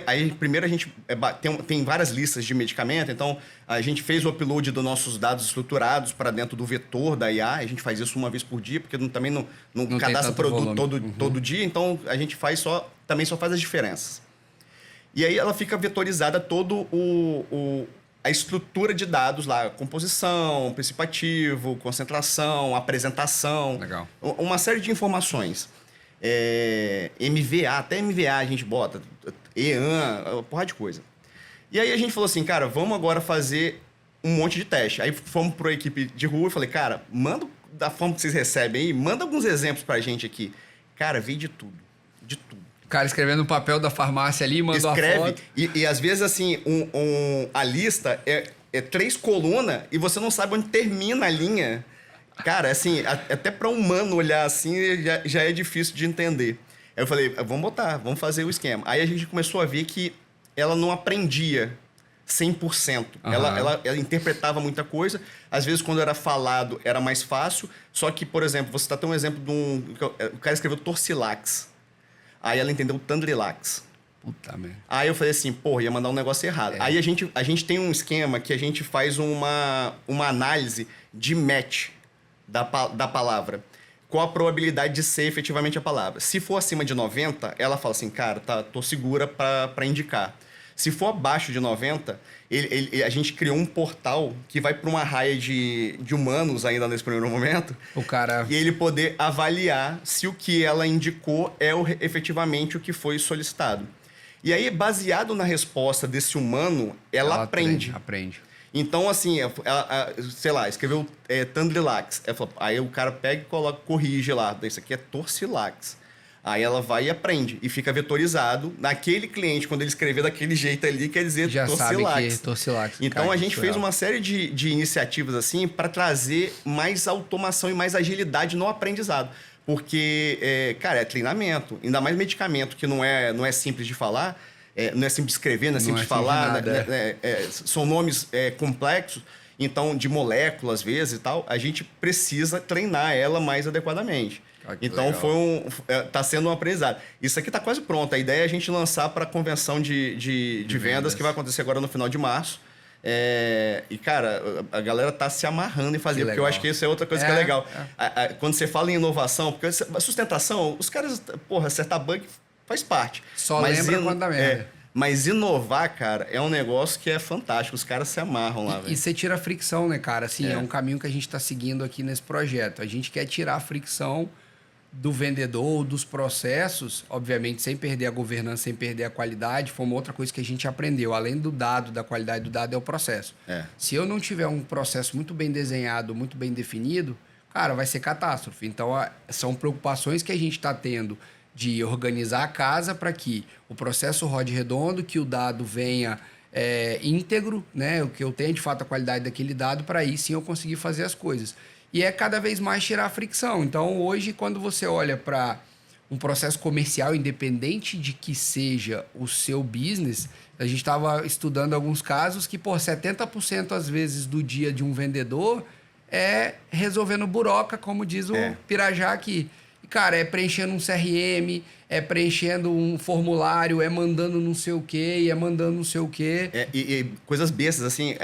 Aí primeiro a gente tem várias listas de medicamento, então a gente fez o upload dos nossos dados estruturados para dentro do vetor da IA. A gente faz isso uma vez por dia, porque também não cadastra produto todo dia, então a gente também só faz as diferenças. E aí ela fica vetorizada todo a estrutura de dados lá, composição, princípio ativo, concentração, apresentação. Legal. Uma série de informações. MVA, até MVA a gente bota, EAN, uma porrada de coisa. E aí a gente falou assim, cara, vamos agora fazer um monte de teste. Aí fomos para a equipe de rua e falei, cara, manda da forma que vocês recebem aí, manda alguns exemplos pra gente aqui. Cara, veio de tudo, de tudo. O cara escrevendo no papel da farmácia ali, mandou a foto. E às vezes, assim, a lista é 3 colunas e você não sabe onde termina a linha. Cara, assim, até para um humano olhar assim já é difícil de entender. Aí eu falei, vamos fazer o esquema. Aí a gente começou a ver que ela não aprendia 100%. Ela interpretava muita coisa. Às vezes, quando era falado, era mais fácil. Só que, por exemplo, você está tendo um exemplo o cara escreveu Torcilax. Aí ela entendeu Tandrilax. Puta merda. Aí eu falei assim, porra, ia mandar um negócio errado. Aí a gente tem um esquema que a gente faz uma análise de match da palavra. Qual a probabilidade de ser efetivamente a palavra? Se for acima de 90, ela fala assim, cara, tô segura para indicar. Se for abaixo de 90, a gente criou um portal que vai para uma raia de humanos ainda nesse primeiro momento. E ele poder avaliar se o que ela indicou é efetivamente o que foi solicitado. E aí, baseado na resposta desse humano, ela aprende. Então, assim, sei lá, escreveu Tandrilax. Aí o cara pega e corrige lá. Isso aqui é Torcilax. Aí ela vai e aprende. E fica vetorizado. Naquele cliente, quando ele escrever daquele jeito ali, quer dizer já Torcilax. Sabe que é Torcilax. Então, a gente fez uma série de iniciativas assim para trazer mais automação e mais agilidade no aprendizado. Porque, cara, é treinamento. Ainda mais medicamento, que não é simples de falar, não é simples de escrever, não é simples de falar. São nomes complexos, então, de moléculas, às vezes, e tal. A gente precisa treinar ela mais adequadamente. Então, tá sendo um aprendizado. Isso aqui tá quase pronto. A ideia é a gente lançar para a convenção de vendas, que vai acontecer agora no final de março. E, cara, a galera tá se amarrando em fazer, porque eu acho que isso é outra coisa que é legal. Quando você fala em inovação, porque a sustentação, os caras, acertar bug faz parte. Só lembra quando dá merda. Mas inovar, cara, é um negócio que é fantástico. Os caras se amarram lá, velho. E você tira a fricção, né, cara? Assim, é um caminho que a gente tá seguindo aqui nesse projeto. A gente quer tirar a fricção do vendedor, dos processos, obviamente sem perder a governança, sem perder a qualidade. Foi uma outra coisa que a gente aprendeu. Além do dado, da qualidade do dado, é o processo. Se eu não tiver um processo muito bem desenhado, muito bem definido, cara, vai ser catástrofe. Então, são preocupações que a gente está tendo de organizar a casa para que o processo rode redondo, que o dado venha íntegro, né? O que eu tenha de fato a qualidade daquele dado, para aí sim eu conseguir fazer as coisas. E é cada vez mais tirar a fricção. Então, hoje, quando você olha para um processo comercial, independente de que seja o seu business, a gente estava estudando alguns casos que, 70% às vezes do dia de um vendedor é resolvendo buroca, como diz o Pirajá aqui. Cara, é preenchendo um CRM, é preenchendo um formulário, é mandando não sei o quê, é mandando não sei o quê. E coisas bestas, assim,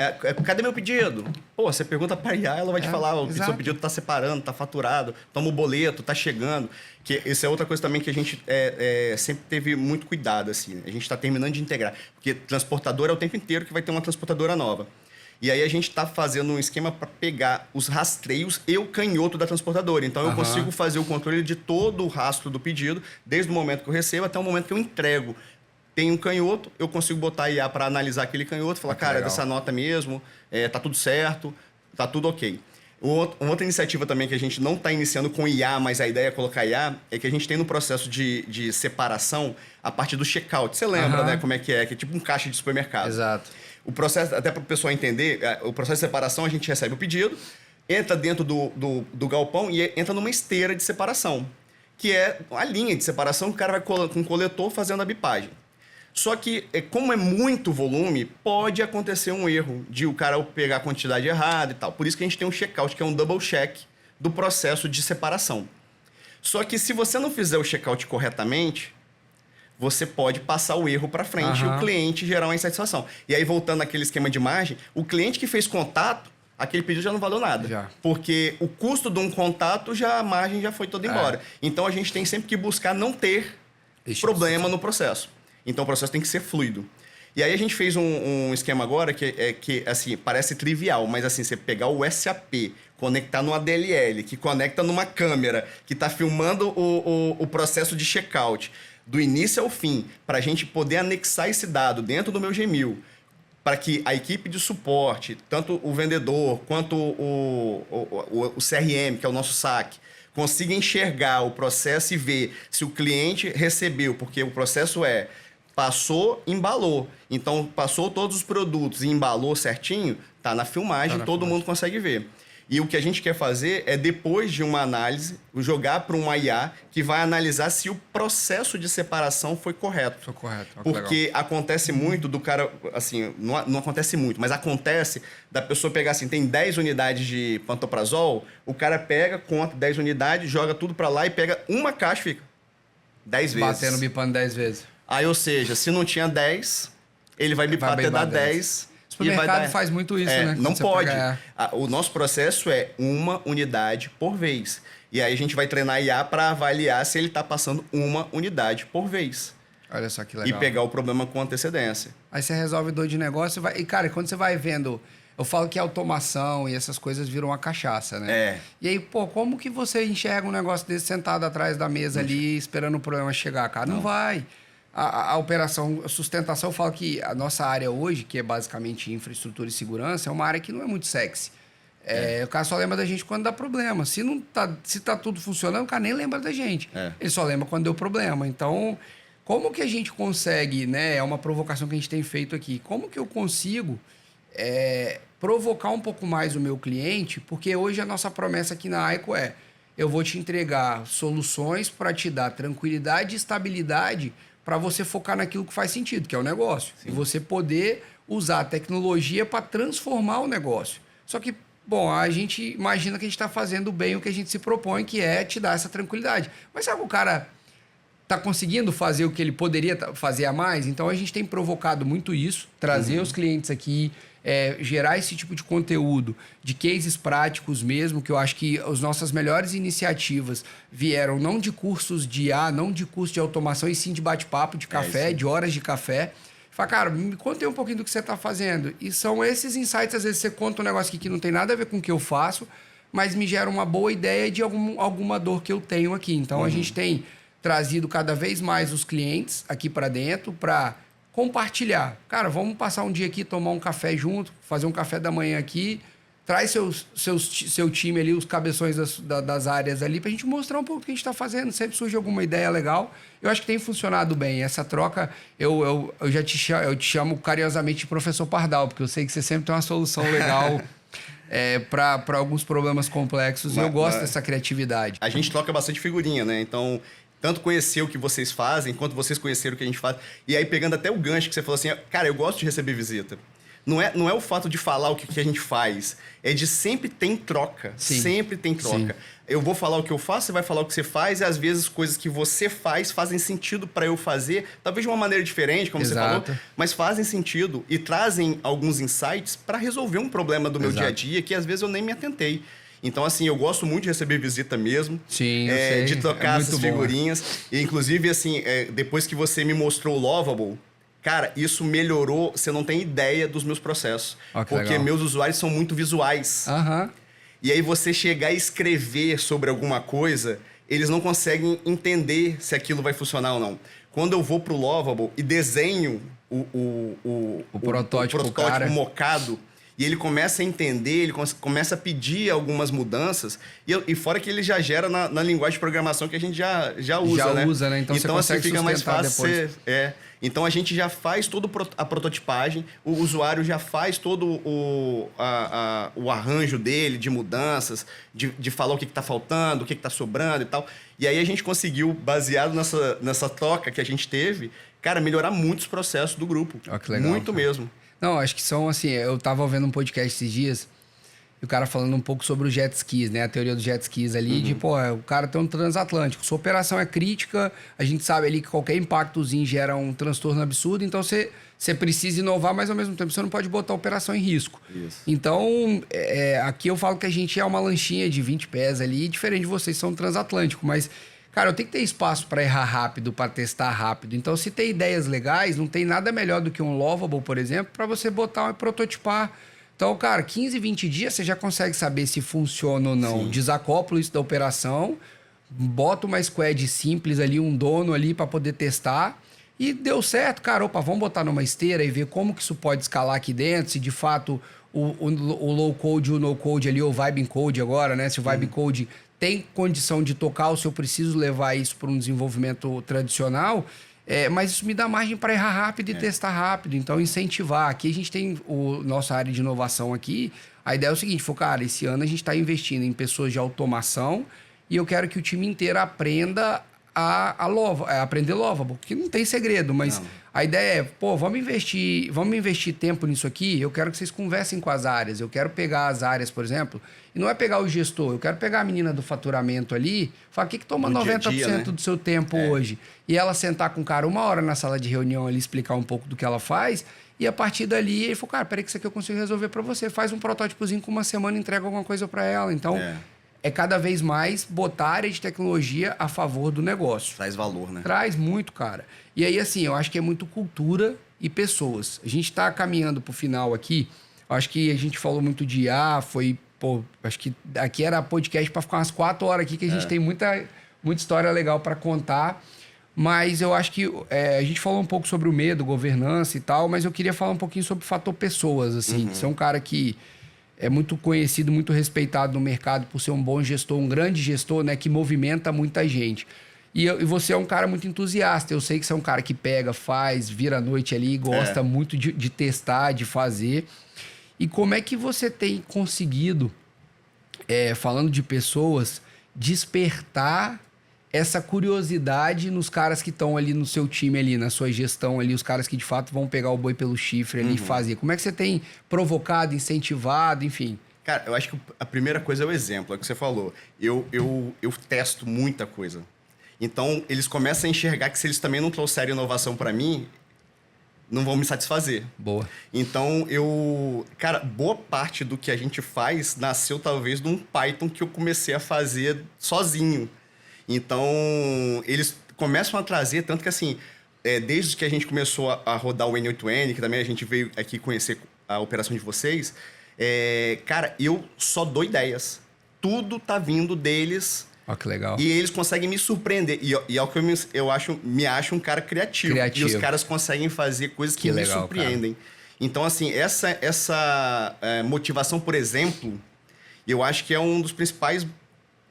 cadê meu pedido? Pô, você pergunta pra IA, ela vai te falar, o seu pedido tá separando, tá faturado, toma o boleto, tá chegando. Que isso é outra coisa também que a gente sempre teve muito cuidado, assim. A gente tá terminando de integrar. Porque transportadora é o tempo inteiro que vai ter uma transportadora nova. E aí a gente está fazendo um esquema para pegar os rastreios e o canhoto da transportadora. Então eu consigo fazer o controle de todo o rastro do pedido, desde o momento que eu recebo até o momento que eu entrego. tem um canhoto, eu consigo botar a IA para analisar aquele canhoto, falar, cara, é dessa nota mesmo, tá tudo certo, tá tudo ok. Uma outra iniciativa também que a gente não está iniciando com IA, mas a ideia é colocar IA, é que a gente tem no processo de separação a parte do checkout. Você lembra, né, como é? Que é tipo um caixa de supermercado. Exato. O processo, até para o pessoal entender, o processo de separação, a gente recebe o pedido, entra dentro do galpão e entra numa esteira de separação, que é a linha de separação que o cara vai com o coletor fazendo a bipagem. Só que, como é muito volume, pode acontecer um erro de o cara pegar a quantidade errada e tal. Por isso que a gente tem um checkout, que é um double check do processo de separação. Só que se você não fizer o checkout corretamente, você pode passar o erro para frente e o cliente gerar uma insatisfação. E aí, voltando àquele esquema de margem, o cliente que fez contato, aquele pedido já não valeu nada. Já. Porque o custo de um contato, a margem já foi toda embora. Então, a gente tem sempre que buscar não ter problema no processo. Então, o processo tem que ser fluido. E aí, a gente fez um esquema agora que assim, parece trivial, mas assim, você pegar o SAP, conectar no ADLL, que conecta numa câmera, que está filmando o processo de checkout, do início ao fim, para a gente poder anexar esse dado dentro do meu Gmail, para que a equipe de suporte, tanto o vendedor quanto o CRM, que é o nosso SAC, consiga enxergar o processo e ver se o cliente recebeu, porque o processo passou, embalou. Então, passou todos os produtos e embalou certinho, tá na filmagem, todo mundo consegue ver. E o que a gente quer fazer é, depois de uma análise, jogar para uma IA que vai analisar se o processo de separação foi correto. Foi correto. Porque acontece muito do cara, assim, não acontece muito, mas acontece da pessoa pegar assim, tem 10 unidades de pantoprazol, o cara pega, conta 10 unidades, joga tudo para lá e pega uma caixa e fica 10 vezes. Batendo, bipando 10 vezes. Aí, ou seja, se não tinha 10, ele vai bipar até dar 10. O supermercado faz muito isso, né? Não pode. O nosso processo é uma unidade por vez. E aí a gente vai treinar a IA para avaliar se ele está passando uma unidade por vez. Olha só que legal. E pegar o problema com antecedência. Aí você resolve dor de negócio e cara, quando você vai vendo... Eu falo que a automação e essas coisas viram uma cachaça, né? E aí, como que você enxerga um negócio desse sentado atrás da mesa ali, esperando o problema chegar, cara? Não vai. A operação, a sustentação, eu falo que a nossa área hoje, que é basicamente infraestrutura e segurança, é uma área que não é muito sexy. O cara só lembra da gente quando dá problema. Se tá tudo funcionando, o cara nem lembra da gente. Ele só lembra quando deu problema. Então, como que a gente consegue, né? É uma provocação que a gente tem feito aqui. Como que eu consigo provocar um pouco mais o meu cliente? Porque hoje a nossa promessa aqui na AICO eu vou te entregar soluções para te dar tranquilidade e estabilidade para você focar naquilo que faz sentido, que é o negócio. Sim. E você poder usar a tecnologia para transformar o negócio. Só que, a gente imagina que a gente está fazendo bem o que a gente se propõe, que é te dar essa tranquilidade. Mas sabe que o cara está conseguindo fazer o que ele poderia fazer a mais? Então, a gente tem provocado muito isso, trazer os clientes aqui, gerar esse tipo de conteúdo, de cases práticos mesmo, que eu acho que as nossas melhores iniciativas vieram não de cursos de IA, não de curso de automação, e sim de bate-papo, de café, de horas de café. Fala, cara, me conta aí um pouquinho do que você está fazendo. E são esses insights, às vezes você conta um negócio aqui que não tem nada a ver com o que eu faço, mas me gera uma boa ideia de alguma dor que eu tenho aqui. Então, a gente tem trazido cada vez mais os clientes aqui para dentro para compartilhar. Cara, vamos passar um dia aqui, tomar um café junto, fazer um café da manhã aqui. Traz seu time ali, os cabeções das áreas ali, pra gente mostrar um pouco o que a gente está fazendo. Sempre surge alguma ideia legal. Eu acho que tem funcionado bem. Essa troca, eu te chamo carinhosamente de professor Pardal, porque eu sei que você sempre tem uma solução legal para alguns problemas complexos. E eu gosto dessa criatividade. A gente troca bastante figurinha, né? Então, tanto conhecer o que vocês fazem, quanto vocês conheceram o que a gente faz. E aí, pegando até o gancho que você falou assim, cara, eu gosto de receber visita. Não é o fato de falar o que a gente faz, é de sempre tem troca. Sim. Sempre tem troca. Sim. Eu vou falar o que eu faço, você vai falar o que você faz, e às vezes coisas que você faz fazem sentido para eu fazer, talvez de uma maneira diferente, como você falou, mas fazem sentido e trazem alguns insights para resolver um problema do meu dia a dia que às vezes eu nem me atentei. Então, assim, eu gosto muito de receber visita mesmo. Sim, eu sei. De trocar essas figurinhas. E, inclusive, assim, depois que você me mostrou o Lovable, cara, isso melhorou, você não tem ideia dos meus processos. Porque legal. Meus usuários são muito visuais. E aí você chegar e escrever sobre alguma coisa, eles não conseguem entender se aquilo vai funcionar ou não. Quando eu vou pro Lovable e desenho O protótipo, cara, mocado, e ele começa a entender, ele começa a pedir algumas mudanças, e fora que ele já gera na linguagem de programação que a gente já usa, né? Né? Então você consegue assim, fica mais fácil depois. Então a gente já faz toda a prototipagem, o usuário já faz todo o arranjo dele de mudanças, de falar o que está faltando, o que está sobrando e tal. E aí a gente conseguiu, baseado nessa troca que a gente teve, cara, melhorar muitos processos do grupo. Ó, que legal, muito cara. mesmo. Não, acho que são assim, eu tava ouvindo um podcast esses dias, e o cara falando um pouco sobre os jet skis, né? A teoria dos jet skis ali, de, pô, o cara tem um transatlântico, sua operação é crítica, a gente sabe ali que qualquer impactozinho gera um transtorno absurdo, então você precisa inovar, mas ao mesmo tempo você não pode botar a operação em risco. Isso. Então, aqui eu falo que a gente é uma lanchinha de 20 pés ali, diferente de vocês, são transatlântico, mas... Cara, eu tenho que ter espaço para errar rápido, para testar rápido. Então, se tem ideias legais, não tem nada melhor do que um Lovable, por exemplo, para você botar e prototipar. Então, cara, 15, 20 dias você já consegue saber se funciona ou não. Sim. Desacopla isso da operação, bota uma squad simples ali, um dono ali para poder testar. E deu certo, cara, opa, vamos botar numa esteira e ver como que isso pode escalar aqui dentro, se de fato o low code, o no code ali, ou o vibe code agora, né? Se o vibe code tem condição de tocar ou se eu preciso levar isso para um desenvolvimento tradicional, mas isso me dá margem para errar rápido e testar rápido. Então, incentivar. Aqui a gente tem nossa área de inovação aqui. A ideia é o seguinte, cara, esse ano a gente está investindo em pessoas de automação e eu quero que o time inteiro aprenda aprender Lovable, porque não tem segredo, mas a ideia é, pô, vamos investir tempo nisso aqui, eu quero que vocês conversem com as áreas, eu quero pegar as áreas, por exemplo, e não é pegar o gestor, eu quero pegar a menina do faturamento ali, falar, o que toma 90% né? do seu tempo hoje? E ela sentar com o cara 1 hora na sala de reunião ali, explicar um pouco do que ela faz, e a partir dali ele falou, cara, peraí que isso aqui eu consigo resolver para você, faz um protótipozinho com 1 semana e entrega alguma coisa para ela, então... É cada vez mais botar a área de tecnologia a favor do negócio. Traz valor, né? Traz muito, cara. E aí, assim, eu acho que é muito cultura e pessoas. A gente está caminhando pro final aqui. Acho que a gente falou muito de IA, acho que aqui era podcast para ficar umas 4 horas aqui, que a gente tem muita história legal para contar. Mas eu acho que a gente falou um pouco sobre o medo, governança e tal, mas eu queria falar um pouquinho sobre o fator pessoas, assim. Você é um cara que... é muito conhecido, muito respeitado no mercado por ser um bom gestor, um grande gestor, né? Que movimenta muita gente. E você é um cara muito entusiasta. Eu sei que você é um cara que pega, faz, vira à noite ali, gosta muito de testar, de fazer. E como é que você tem conseguido, falando de pessoas, despertar essa curiosidade nos caras que estão ali no seu time, ali na sua gestão, ali, os caras que de fato vão pegar o boi pelo chifre ali e fazer? Como é que você tem provocado, incentivado, enfim? Cara, eu acho que a primeira coisa é o exemplo, é o que você falou. Eu testo muita coisa. Então, eles começam a enxergar que se eles também não trouxerem inovação para mim, não vão me satisfazer. Boa. Então, cara, boa parte do que a gente faz nasceu talvez de um Python que eu comecei a fazer sozinho. Então, eles começam a trazer, tanto que assim, desde que a gente começou a rodar o N8N, que também a gente veio aqui conhecer a operação de vocês, cara, eu só dou ideias. Tudo tá vindo deles. Ó, que legal. E eles conseguem me surpreender. E é o que me acho um cara criativo. E os caras conseguem fazer coisas que me surpreendem. Cara. Então, assim, essa motivação, por exemplo, eu acho que é um dos principais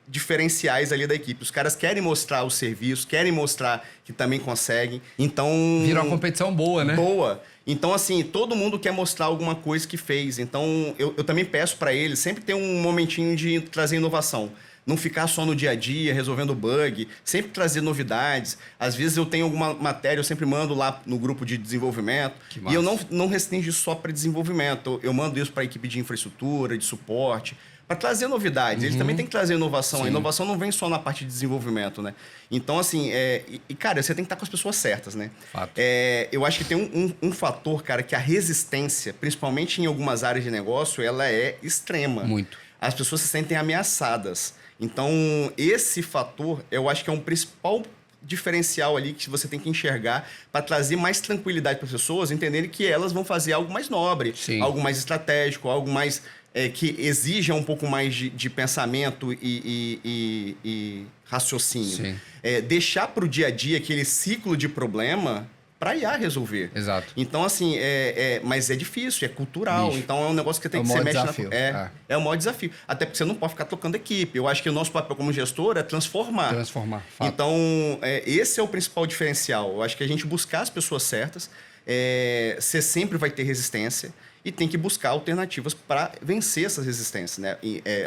diferenciais ali da equipe. Os caras querem mostrar o serviço, querem mostrar que também conseguem. Então... Vira uma competição boa, né? Boa. Então, assim, todo mundo quer mostrar alguma coisa que fez. Então, eu também peço para eles sempre ter um momentinho de trazer inovação. Não ficar só no dia a dia, resolvendo bug, sempre trazer novidades. Às vezes eu tenho alguma matéria, eu sempre mando lá no grupo de desenvolvimento. E eu não restringo isso só para desenvolvimento. Eu mando isso para a equipe de infraestrutura, de suporte, para trazer novidades. Eles também têm que trazer inovação. Sim. A inovação não vem só na parte de desenvolvimento, né? Então, assim, cara, você tem que estar com as pessoas certas, né? Fato. Eu acho que tem um fator, cara, que a resistência, principalmente em algumas áreas de negócio, ela é extrema. Muito. As pessoas se sentem ameaçadas. Então, esse fator, eu acho que é um principal diferencial ali que você tem que enxergar para trazer mais tranquilidade para as pessoas entenderem que elas vão fazer algo mais nobre, Sim. algo mais estratégico, algo mais que exija um pouco mais de pensamento e raciocínio. Sim. Deixar para o dia a dia aquele ciclo de problema para IA resolver. Exato. Então, assim, mas é difícil, é cultural. Bicho. Então, é um negócio que tem que o ser maior mexe desafio. É o maior desafio. Até porque você não pode ficar tocando equipe. Eu acho que o nosso papel como gestor é transformar. Fato. Então, esse é o principal diferencial. Eu acho que a gente buscar as pessoas certas, você sempre vai ter resistência e tem que buscar alternativas para vencer essas resistências, né?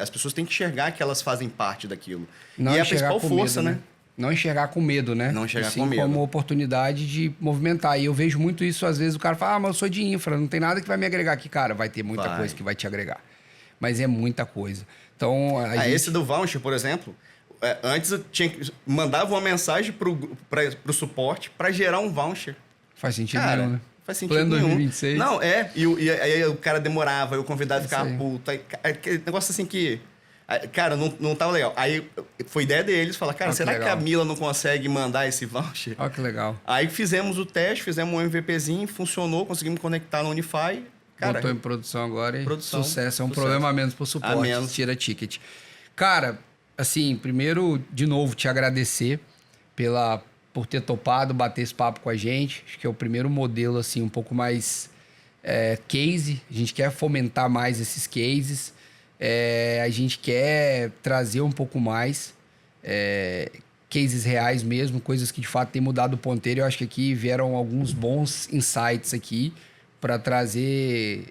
As pessoas têm que enxergar que elas fazem parte daquilo. Não e é a enxergar principal com força, medo, né? Não enxergar com medo, né? Não enxergar assim, com medo. como oportunidade de movimentar. E eu vejo muito isso, às vezes o cara fala, mas eu sou de infra, não tem nada que vai me agregar aqui. Cara, vai ter muita coisa que vai te agregar. Mas é muita coisa. Então, esse do voucher, por exemplo, antes eu mandava uma mensagem pro suporte para gerar um voucher. Faz sentido Cara, nenhum, né? Faz sentido Plano nenhum. 2026. Não, e aí o cara demorava, eu o convidado ficava aí. puto. Aquele negócio assim que... Cara, não tava legal. Aí foi ideia deles, falar, cara, será que a Mila não consegue mandar esse voucher? Olha que legal. Aí fizemos o teste, fizemos um MVPzinho, funcionou, conseguimos conectar no Unify. Cara, botou em produção agora e sucesso. É um sucesso. problema a menos pro suporte, tira ticket. Cara, assim, primeiro, de novo, te agradecer por ter topado bater esse papo com a gente. Acho que é o primeiro modelo, assim, um pouco mais case. A gente quer fomentar mais esses cases. A gente quer trazer um pouco mais cases reais mesmo, coisas que de fato têm mudado o ponteiro. Eu acho que aqui vieram alguns bons insights aqui para trazer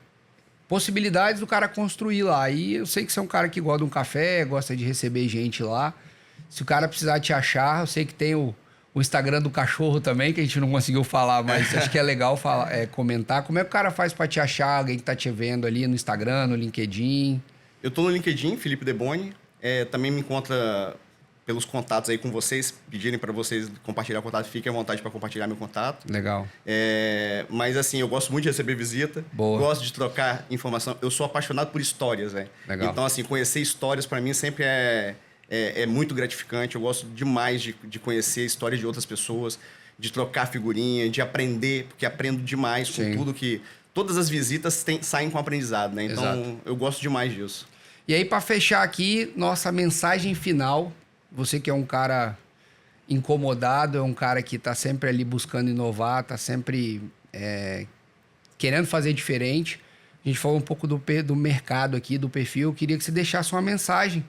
possibilidades do cara construir lá. E eu sei que você é um cara que gosta de um café, gosta de receber gente lá. Se o cara precisar te achar, eu sei que tem o Instagram do cachorro também, que a gente não conseguiu falar, mas acho que é legal comentar. Como é que o cara faz para te achar, alguém que tá te vendo ali no Instagram, no LinkedIn? Eu tô no LinkedIn, Felipe Deboni. Também me encontra pelos contatos aí com vocês, pedirem para vocês compartilhar o contato, fiquem à vontade para compartilhar meu contato. Legal. Mas assim, eu gosto muito de receber visita. Boa. Gosto de trocar informação. Eu sou apaixonado por histórias, velho. Legal. Então, assim, conhecer histórias para mim sempre é muito gratificante. Eu gosto demais de conhecer histórias de outras pessoas, de trocar figurinha, de aprender, porque aprendo demais com tudo que... Todas as visitas saem com aprendizado, né? Então, exato. Eu gosto demais disso. E aí, para fechar aqui, nossa mensagem final. Você que é um cara incomodado, é um cara que está sempre ali buscando inovar, está sempre querendo fazer diferente. A gente falou um pouco do mercado aqui, do perfil. Eu queria que você deixasse uma mensagem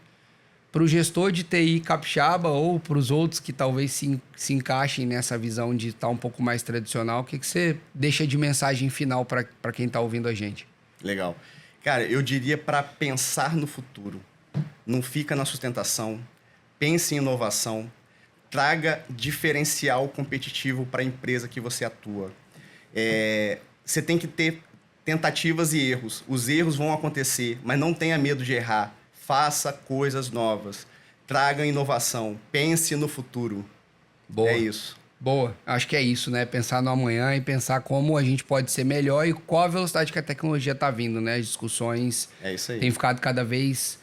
para o gestor de TI capixaba ou para os outros que talvez se encaixem nessa visão de estar um pouco mais tradicional. O que você deixa de mensagem final para quem está ouvindo a gente? Legal. Cara, eu diria para pensar no futuro. Não fica na sustentação. Pense em inovação. Traga diferencial competitivo para a empresa que você atua. Você tem que ter tentativas e erros. Os erros vão acontecer, mas não tenha medo de errar. Faça coisas novas. Traga inovação. Pense no futuro. Boa. É isso. Boa. Acho que é isso, né? Pensar no amanhã e pensar como a gente pode ser melhor e qual a velocidade que a tecnologia está vindo, né? As discussões isso aí. têm ficado cada vez...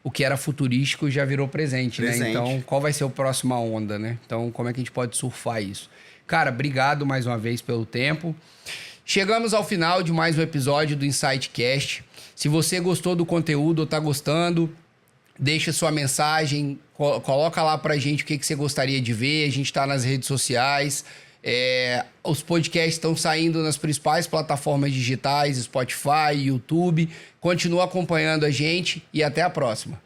O que era futurístico já virou presente, né? Então, qual vai ser a próxima onda, né? Então, como é que a gente pode surfar isso? Cara, obrigado mais uma vez pelo tempo. Chegamos ao final de mais um episódio do InsightCast. Se você gostou do conteúdo ou tá gostando, deixa sua mensagem, coloca lá pra gente o que você gostaria de ver. A gente tá nas redes sociais. Os podcasts estão saindo nas principais plataformas digitais, Spotify, YouTube. Continua acompanhando a gente e até a próxima.